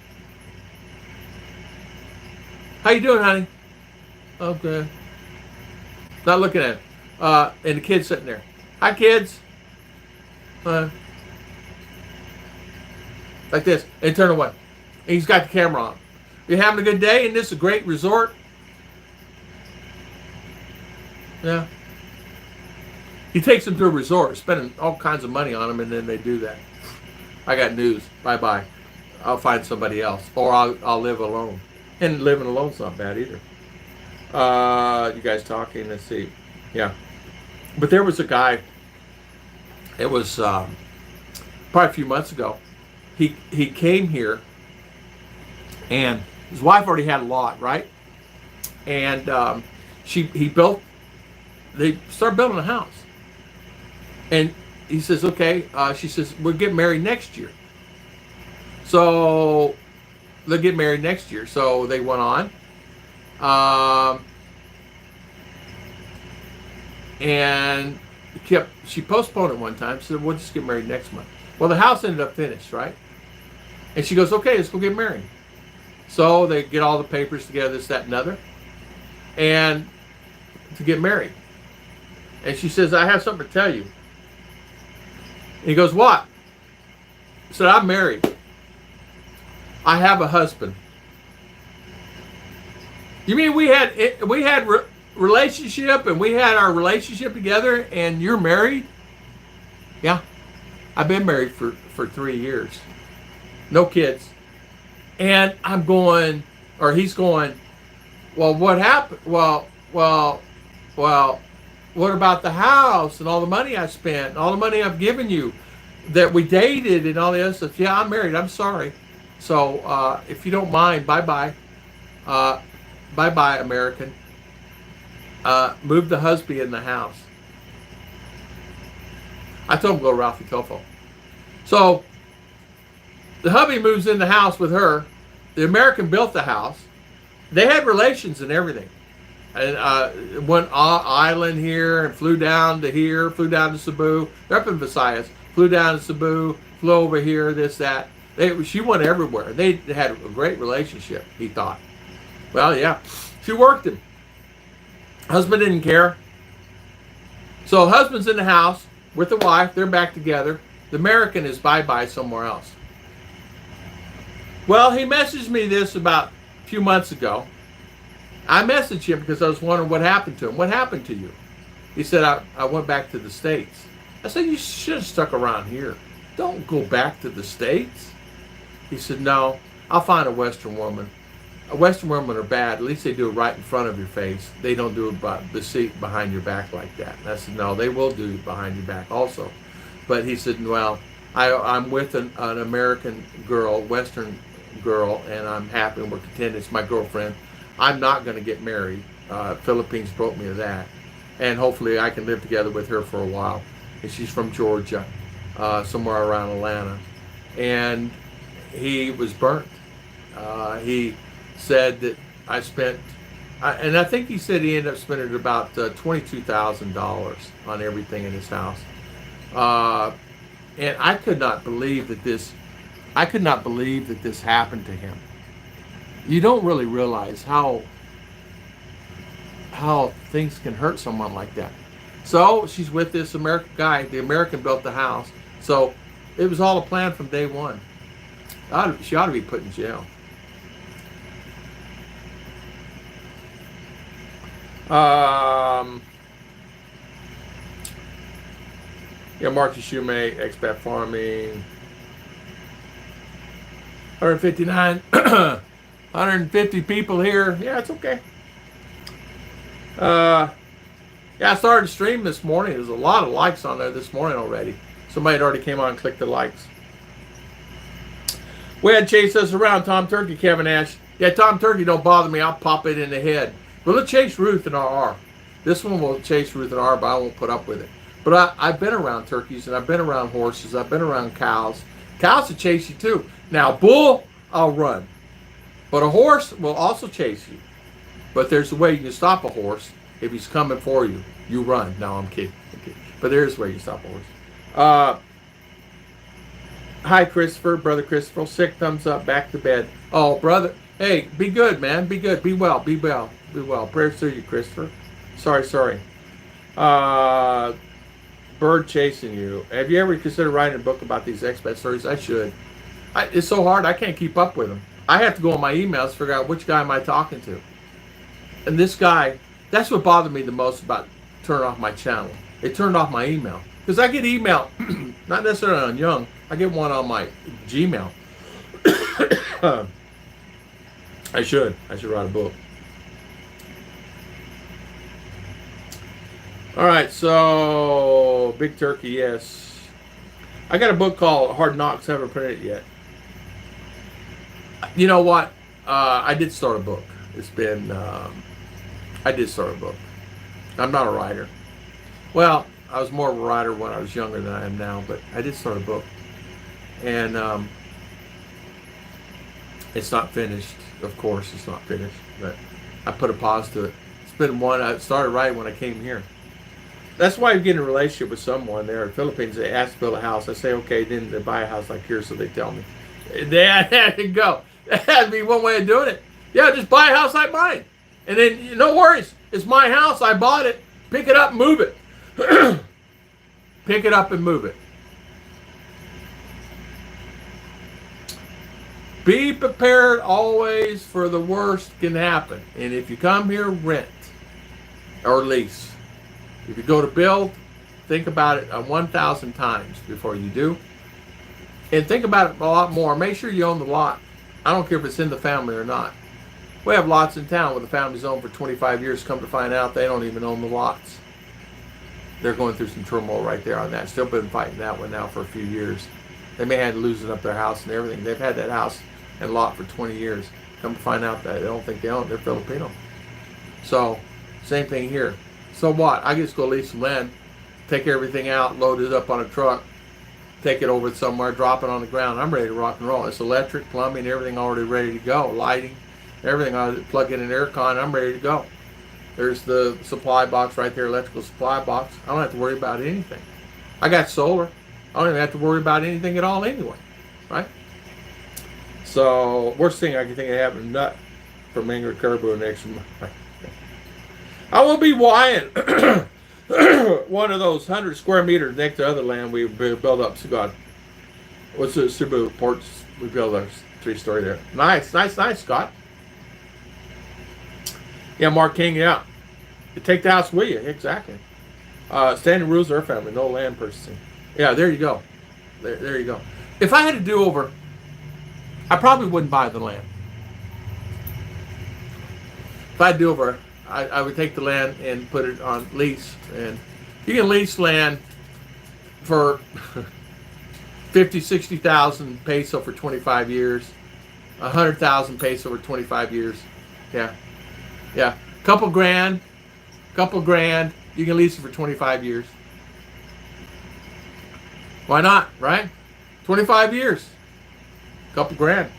How you doing, honey? Okay. Not looking at him. And the kid's sitting there. Hi, kids. Like this. And turn away. And he's got the camera on. You having a good day? And this is a great resort? Yeah. He takes them to a resort, spending all kinds of money on them, and then they do that. I got news. Bye-bye. I'll find somebody else. Or I'll live alone. And living alone's not bad either. You guys talking? Let's see. Yeah. But there was a guy, it was probably a few months ago. He came here, and his wife already had a lot, right? And they started building a house. And he says, okay, she says, we'll get married next year. So they'll get married next year. So they went on. And she postponed it one time. She said, we'll just get married next month. Well, the house ended up finished, right? And she goes, okay, let's go get married. So they get all the papers together, this, that, and other, and to get married. And she says, I have something to tell you. And he goes, what? He said, I'm married. I have a husband. You mean we had relationship, and we had our relationship together, and you're married? Yeah. I've been married for 3 years. No kids. And I'm going, or he's going, well, what happened? Well, what about the house and all the money I spent and all the money I've given you that we dated and all the other stuff? Yeah, I'm married. I'm sorry. So if you don't mind, bye-bye. Bye-bye, American. Move the husband in the house. I told him to go Ralphie Tofo. So the hubby moves in the house with her. The American built the house. They had relations and everything. And went island here and flew down to here, flew down to Cebu. They're up in Visayas. Flew down to Cebu, flew over here, this, that. She went everywhere. They had a great relationship, he thought. Well, yeah. She worked him. Husband didn't care. So husband's in the house with the wife. They're back together. The American is bye-bye somewhere else. Well, he messaged me this about a few months ago. I messaged him because I was wondering what happened to him. What happened to you? He said, I went back to the States. I said, you should have stuck around here. Don't go back to the States. He said, no, I'll find a Western woman. Western women are bad. At least they do it right in front of your face. They don't do it behind your back like that. And I said, no, they will do it behind your back also. But he said, well, I'm with an American girl, Western girl, and I'm happy and we're content. It's my girlfriend. I'm not going to get married. Philippines broke me of that. And hopefully I can live together with her for a while. And she's from Georgia, somewhere around Atlanta. And he was burnt. He said that I spent, and I think he said he ended up spending about $22,000 on everything in his house. And I could not believe that this happened to him. You don't really realize how things can hurt someone like that. So she's with this American guy. The American built the house. So it was all a plan from day one. She ought to be put in jail. Um, yeah, Marcus Shumate, expat farming. 159, 150 people here. Yeah, it's okay. Yeah, I started to stream this morning. There's a lot of likes on there this morning already. Somebody had already came on and clicked the likes. We had chase us around, Tom Turkey, Kevin Ash. Yeah, Tom Turkey don't bother me. I'll pop it in the head. But let's chase Ruth and RR. This one will chase Ruth and RR, but I won't put up with it. But I've been around turkeys, and I've been around horses. I've been around cows. Cows will chase you too. Now, bull, I'll run. But a horse will also chase you. But there's a way you can stop a horse. If he's coming for you, you run. No, I'm kidding. But there's a way you stop a horse. Hi, Christopher. Brother Christopher. Sick, thumbs up. Back to bed. Oh, brother. Hey, be good, man. Be good. Be well. Be well. Be well. Prayers to you, Christopher. Sorry. Bird chasing you. Have you ever considered writing a book about these expat stories? I should. It's so hard. I can't keep up with them. I have to go on my emails to figure out which guy am I talking to. And this guy, that's what bothered me the most about turning off my channel. It turned off my email. Because I get email, not necessarily on Young, I get one on my Gmail. I should write a book. All right, so Big Turkey, yes. I got a book called Hard Knocks, haven't printed it yet. You know what? I did start a book. It's been, I did start a book. I'm not a writer. Well, I was more of a writer when I was younger than I am now, but I did start a book. And it's not finished. Of course, it's not finished, but I put a pause to it. It's been one, I started writing when I came here. That's why you get in a relationship with someone there in the Philippines. They ask to build a house. I say, okay, then they buy a house like yours, so they tell me. There you go. That'd be one way of doing it. Yeah, just buy a house like mine. And then, no worries. It's my house. I bought it. Pick it up and move it. Pick it up and move it. Be prepared always for the worst can happen. And if you come here, rent or lease. If you go to build, think about it 1,000 times before you do. And think about it a lot more. Make sure you own the lot. I don't care if it's in the family or not. We have lots in town where the family's owned for 25 years. Come to find out, they don't even own the lots. They're going through some turmoil right there on that. Still been fighting that one now for a few years. They may have losing up their house and everything. They've had that house and lot for 20 years. Come to find out that they don't think they own it. They're Filipino. So, same thing here. So what? I just go lease some land, take everything out, load it up on a truck, take it over somewhere, drop it on the ground. I'm ready to rock and roll. It's electric, plumbing, everything already ready to go. Lighting, everything. I plug in an aircon. I'm ready to go. There's the supply box right there, electrical supply box. I don't have to worry about anything. I got solar. I don't even have to worry about anything at all anyway, right? So, worst thing I can think of having a nut from Ingrid Caribou next month. I will be buying one of those 100 square meters next to other land we built up. So God, what's the Cebu ports? We built a 3-story there. Nice, Scott. Yeah, Mark King. Yeah, you take the house with you. Exactly. Standing rules of our family: no land purchasing. Yeah, there you go. There you go. If I had to do over, I probably wouldn't buy the land. If I had to do over, I would take the land and put it on lease. And you can lease land for 50, 60,000 peso for 25 years, 100,000 peso for 25 years. Yeah. Couple grand. You can lease it for 25 years. Why not, right? 25 years. Couple grand.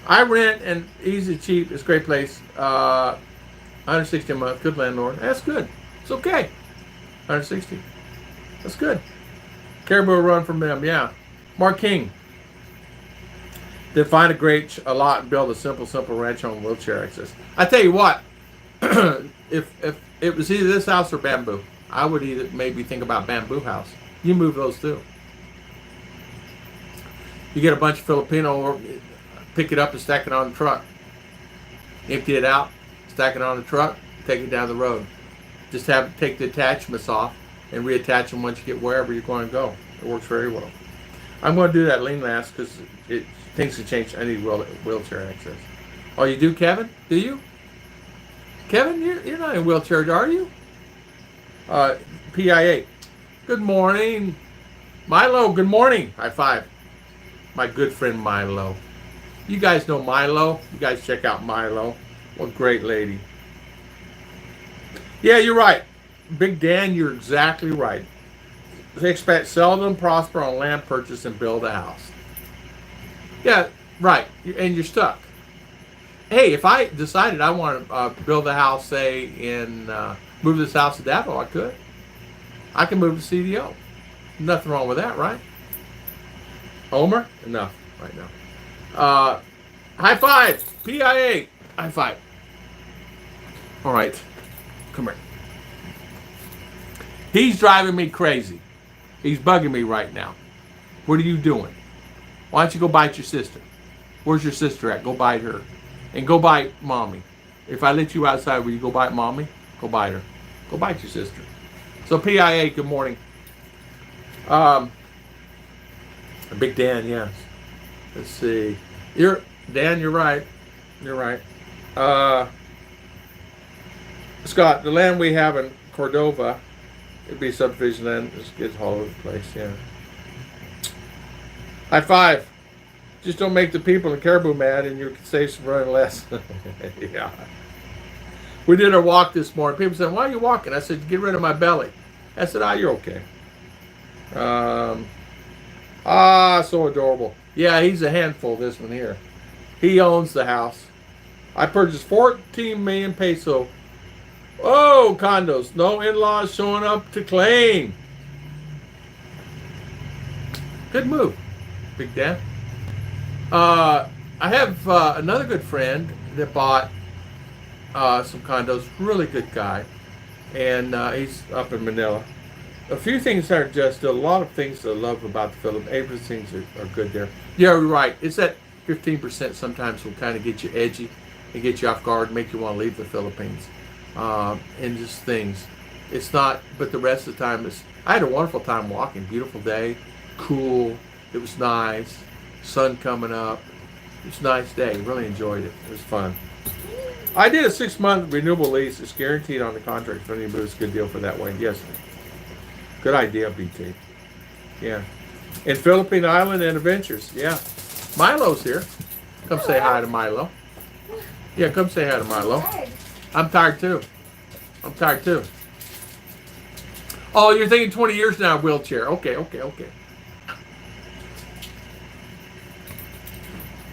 I rent and easy, cheap. It's a great place. 160 a month. Good landlord. That's good. It's okay. 160. That's good. Caribou run from them. Yeah. Mark King. Then find a lot and build a simple ranch home wheelchair access. I tell you what. if it was either this house or bamboo, I would either maybe think about bamboo house. You move those too. You get a bunch of Filipino, pick it up and stack it on the truck. Empty it out. stack it on the truck, take it down the road. Just take the attachments off and reattach them once you get wherever you're going to go. It works very well. I'm going to do that lean last because things have changed. I need wheelchair access. Oh, you do, Kevin? Do you? Kevin, you're not in a wheelchair, are you? PIA. Good morning. Milo, good morning. High five. My good friend Milo. You guys know Milo? You guys check out Milo. What a great lady. Yeah, you're right. Big Dan, you're exactly right. They expect seldom prosper on land purchase and build a house. Yeah, right. And you're stuck. Hey, if I decided I want to build a house, say, move this house to Davao, I could. I can move to CDO. Nothing wrong with that, right? Homer? Enough right now. High five. PIA. High five. All right. Come here. He's driving me crazy. He's bugging me right now. What are you doing? Why don't you go bite your sister? Where's your sister at? Go bite her. And go bite mommy. If I let you outside, will you go bite mommy? Go bite her. Go bite your sister. So PIA, good morning. Big Dan, yes. Let's see. Dan, you're right. You're right. Scott, the land we have in Cordova, it'd be subdivision land. It gets all over the place, yeah. High five. Just don't make the people in Caribou mad and you can save some running less. Yeah. We did our walk this morning. People said, why are you walking? I said, get rid of my belly. I said, you're okay. So adorable. Yeah, he's a handful, this one here. He owns the house. I purchased 14 million peso. Oh, condos. No in-laws showing up to claim. Good move, Big Dan. I have another good friend that bought some condos. Really good guy. And he's up in Manila. A few things are just a lot of things to love about the Philippines. Everything are good there. Yeah, you're right. It's that 15% sometimes will kind of get you edgy and get you off guard, make you want to leave the Philippines. And just things. It's not, but the rest of the time I had a wonderful time walking. Beautiful day, cool. It was nice. Sun coming up. It was a nice day. Really enjoyed it. It was fun. I did a 6-month renewable lease. It's guaranteed on the contract. If anybody, it's a good deal for that way. Yes. Good idea, BT. Yeah. In Philippine Island and Adventures. Yeah. Milo's here. Come say hi to Milo. Yeah, come say hi to Milo. I'm tired too. I'm tired too. Oh, you're thinking 20 years now, wheelchair. Okay.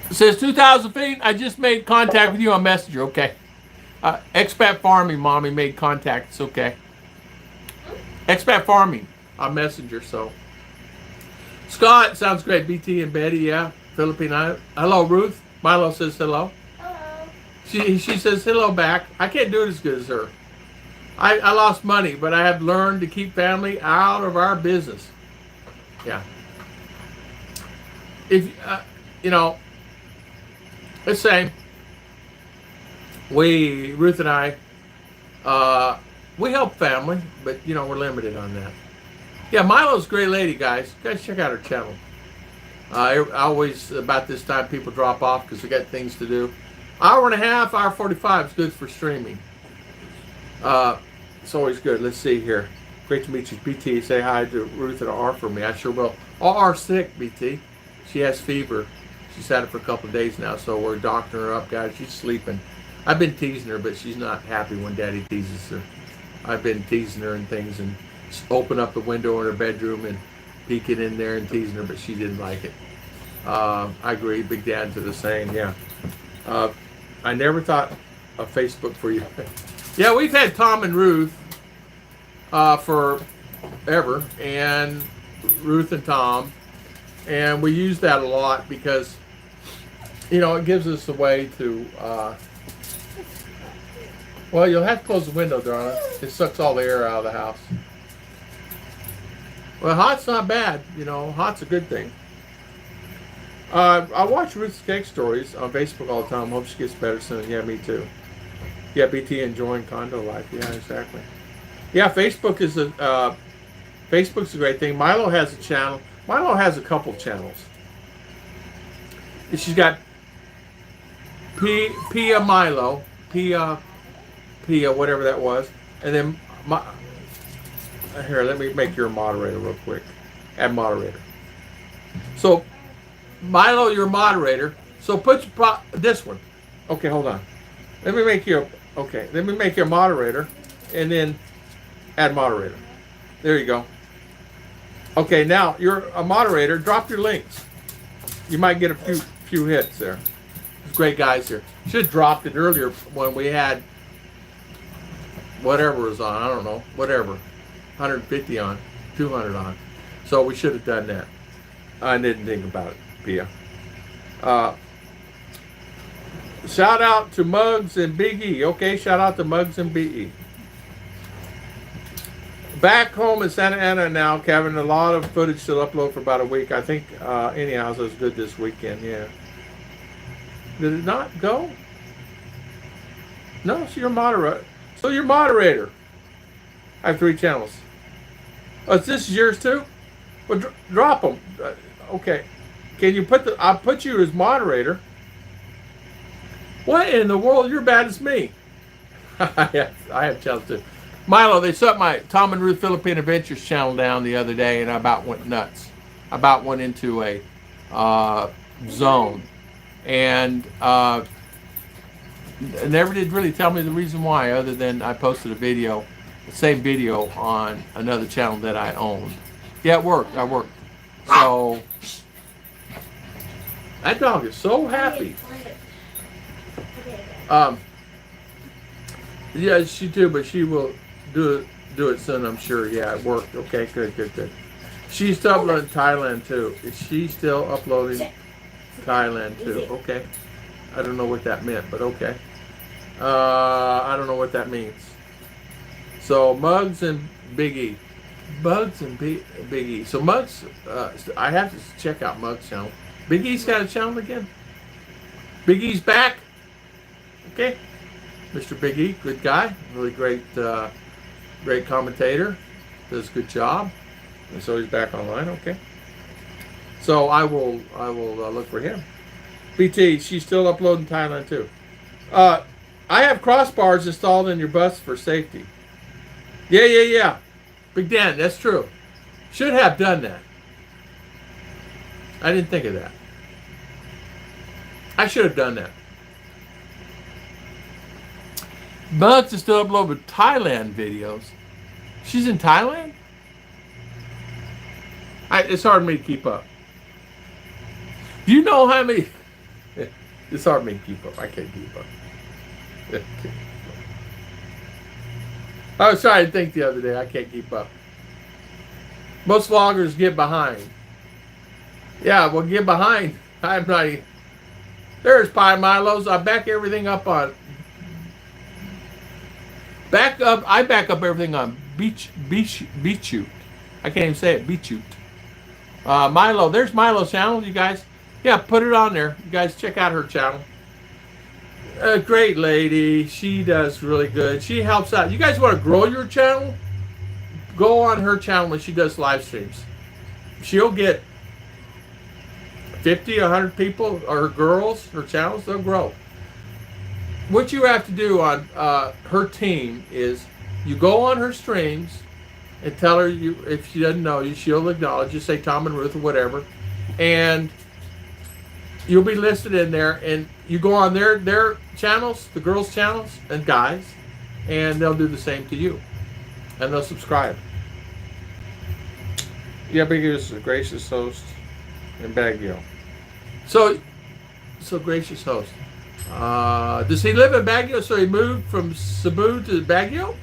It says 2,000 feet. I just made contact with you on Messenger. Okay. Expat Farming, Mommy made contact. It's okay. Expat Farming on Messenger. So Scott, sounds great. BT and Betty, yeah. Philippine Island. Hello, Ruth. Milo says hello. Hello. She says hello back. I can't do it as good as her. I lost money, but I have learned to keep family out of our business. Yeah. If let's say Ruth and I, we help family, but we're limited on that. Yeah, Milo's a great lady, guys. You guys check out her channel. I always, about this time, people drop off because they got things to do. Hour and a half, hour 45 is good for streaming. It's always good. Let's see here. Great to meet you, BT. Say hi to Ruth and R for me. I sure will. R's sick, BT. She has fever. She's had it for a couple of days now, so we're doctoring her up, guys. She's sleeping. I've been teasing her, but she's not happy when Daddy teases her. I've been teasing her and things and open up the window in her bedroom and peeking in there and teasing her, but she didn't like it. I agree. Big Dad's the same. Yeah. I never thought of Facebook for you. Yeah, we've had Tom and Ruth forever, and Ruth and Tom, and we use that a lot because it gives us a way to. Well, you'll have to close the window, darling. It sucks all the air out of the house. Well, hot's not bad. Hot's a good thing. I watch Ruth's cake stories on Facebook all the time. Hope she gets better soon. Yeah, me too. Yeah, BT enjoying condo life. Yeah, exactly. Yeah, Facebook's a great thing. Milo has a channel. Milo has a couple channels. She's got Pia Milo, Pia, whatever that was, and then here. Let me make you a moderator real quick. Add moderator. So Milo, you're a moderator. So put this one. Okay, hold on. Let me make you a moderator, and then add moderator. There you go. Okay, now you're a moderator. Drop your links. You might get a few hits there. There's great guys here. Should have dropped it earlier when we had whatever was on. I don't know. Whatever. 150 on. 200 on. So we should have done that. I didn't think about it, Pia. Shout out to Muggs and Big E. Okay, shout out to Muggs and Big E. Back home in Santa Ana now, Kevin. A lot of footage to upload for about a week. I think anyhow, it was good this weekend. Yeah. Did it not go? No, so you're moderator. So you're moderator. I have 3 channels. Oh, this is yours too? Well, drop them. Okay. Can you I'll put you as moderator. What in the world? You're bad as me. I have channels too. Milo, they shut my Tom and Ruth Philippine Adventures channel down the other day, and I about went nuts. I about went into a zone, and never did really tell me the reason why, other than I posted a video, the same video on another channel that I owned. Yeah, it worked. I worked. So that dog is so happy. Yeah, she too, but she will do it soon, I'm sure. Yeah, it worked. Okay, good. She's still uploading Thailand too. Is she still uploading Thailand too? Okay. I don't know what that meant, but okay. I don't know what that means. So Muggs and Big E. Muggs and Big E. So Muggs, I have to check out Muggs' channel. Big E's got a channel again. Big E's back. Okay. Mr. Big E, good guy, really great commentator, does a good job, and so he's back online. Okay, so I will look for him. BT, she's still uploading Thailand too. I have crossbars installed in your bus for safety. Yeah. Big Dan, that's true. Should have done that. I didn't think of that. I should have done that. Muggs is still uploading Thailand videos. She's in Thailand? It's hard for me to keep up. Do you know how many... It's hard for me to keep up. I can't keep up. I was trying to think the other day. I can't keep up. Most vloggers get behind. Yeah, well, get behind. I'm not even... There's Pie Milos. I back everything up on... I back up everything on BitChute. I can't even say it. BitChute. Milo, there's Milo's channel, you guys. Yeah, put it on there. You guys check out her channel. A great lady. She does really good. She helps out. You guys want to grow your channel? Go on her channel when she does live streams. She'll get 50, 100 people, or girls, her channels, they'll grow. What you have to do on her team is you go on her streams and tell her if she doesn't know you, she'll acknowledge you, say Tom and Ruth or whatever, and you'll be listed in there, and you go on their channels, the girls' channels and guys, and they'll do the same to you, and they'll subscribe. Yeah, because a gracious host in Baguio. So gracious host. Does he live in Baguio? So he moved from Cebu to Baguio?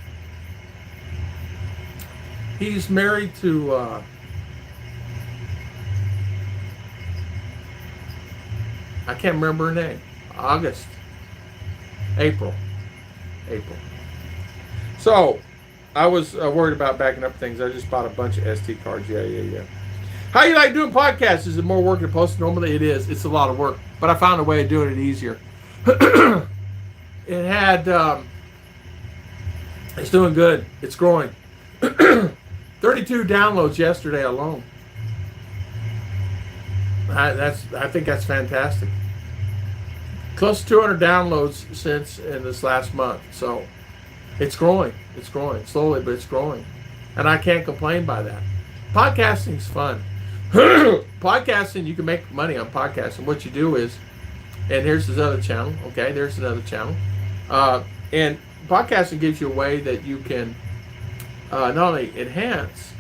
He's married to I can't remember her name. April. So I was worried about backing up things. I just bought a bunch of SD cards. Yeah. How you like doing podcasts? Is it more work to post? Normally it is. It's a lot of work, but I found a way of doing it easier. It had It's doing good. It's growing. 32 downloads yesterday alone. I think that's fantastic. Close to 200 downloads since in this last month. So it's growing. It's growing slowly, but it's growing, and I can't complain by that. Podcasting's fun. Podcasting, you can make money on podcasting. What you do is, and here's this other channel. Okay, there's another channel, and podcasting gives you a way that you can not only enhance,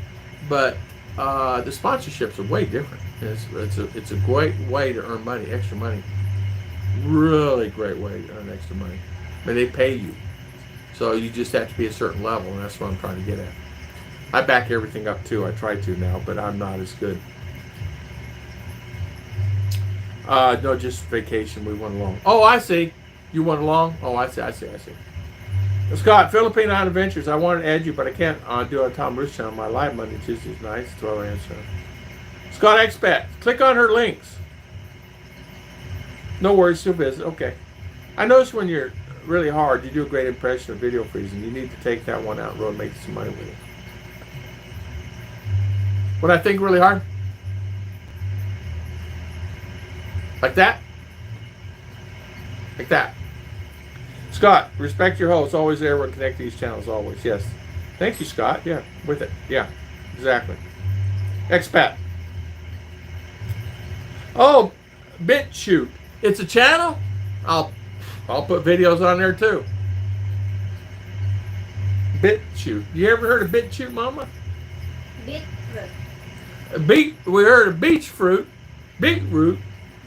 but the sponsorships are way different. It's a great way to earn money, extra money. Really great way to earn extra money. But they pay you. So you just have to be a certain level, and that's what I'm trying to get at. I back everything up too. I try to now, but I'm not as good. No, just vacation. We went along. Oh, I see. You went along? Oh, I see. Scott, Philippine Adventures. I wanted to add you, but I can't do it on Tom Ruth's channel. My live Monday, Tuesday's nice. 12 answer. Scott Expat. Click on her links. No worries, she'll visit. Okay. I noticed when you're really hard, you do a great impression of video freezing. You need to take that one out and road, make some money with it. What I think really hard? Like that? Like that. Scott, respect your host. Always there. We're connecting these channels always. Yes. Thank you, Scott. Yeah, with it. Yeah, exactly. Expat. Oh, BitChute. It's a channel? I'll put videos on there too. BitChute. You ever heard of BitChute, Mama? Beetroot. We heard of beach fruit. Beetroot.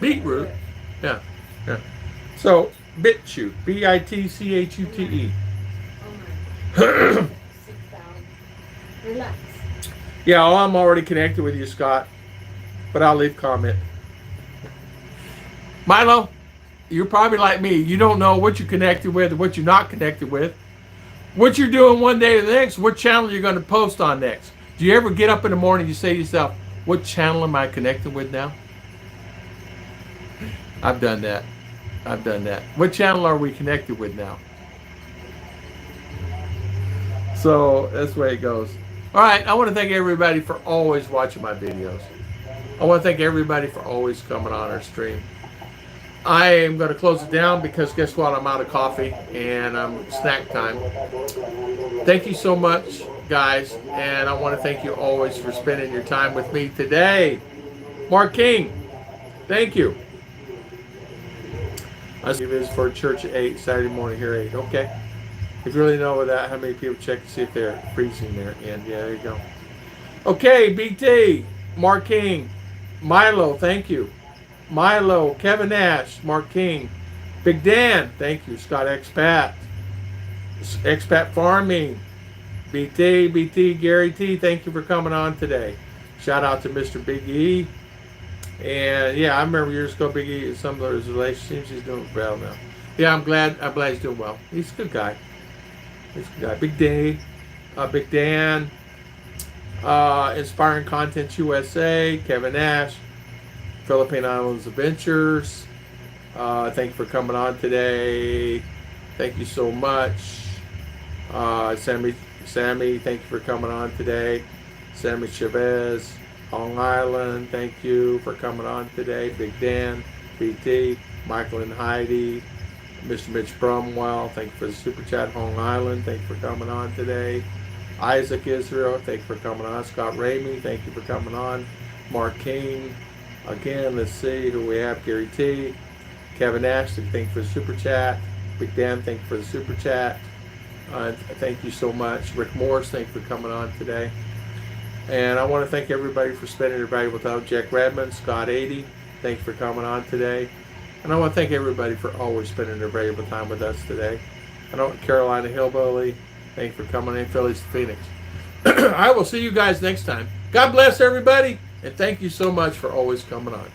Yeah. So, BitChute. BitChute. Oh my. Sit down. Relax. Yeah, well, I'm already connected with you, Scott. But I'll leave comment. Milo, you're probably like me. You don't know what you're connected with and what you're not connected with. What you're doing one day to the next, what channel you're going to post on next. Do you ever get up in the morning and you say to yourself, what channel am I connected with now? I've done that. What channel are we connected with now? So that's the way it goes. All right, I want to thank everybody for always watching my videos. I want to thank everybody for always coming on our stream. I am going to close it down because guess what? I'm out of coffee and snack time. Thank you so much, guys. And I want to thank you always for spending your time with me today. Mark King, thank you. I see this for church at 8, Saturday morning here at 8. Okay. If you really know with that, how many people check to see if they're freezing there. And yeah, there you go. Okay, BT, Mark King, Milo, thank you. Milo, Kevin Nash, Mark King, Big Dan, thank you. Scott Expat, Expat Farming, BT, Gary T, thank you for coming on today. Shout out to Mr. Big E. And yeah, I remember years ago, Big E, some of his relationships, he's doing well now. Yeah, I'm glad he's doing well. He's a good guy. Big Dan, Inspiring Content USA, Kevin Nash, Philippine Islands Adventures. Thank you for coming on today. Thank you so much. Sammy, thank you for coming on today. Sammy Chavez, Long Island, thank you for coming on today. Big Dan, BT, Michael and Heidi, Mr. Mitch Brumwell, thank you for the super chat. Long Island, thank you for coming on today. Isaac Israel, thank you for coming on. Scott Ramey, thank you for coming on. Mark King, again, let's see who we have. Gary T, Kevin Ashton, thank you for the super chat. Big Dan, thank you for the super chat. Thank you so much. Rick Morris, thank you for coming on today. And I want to thank everybody for spending their valuable time. Jack Redmond, Scott 80, thank you for coming on today. And I want to thank everybody for always spending their valuable time with us today. I know Carolina Hillbilly, thank you for coming in. Phillies to Phoenix. I will see you guys next time. God bless everybody, and thank you so much for always coming on.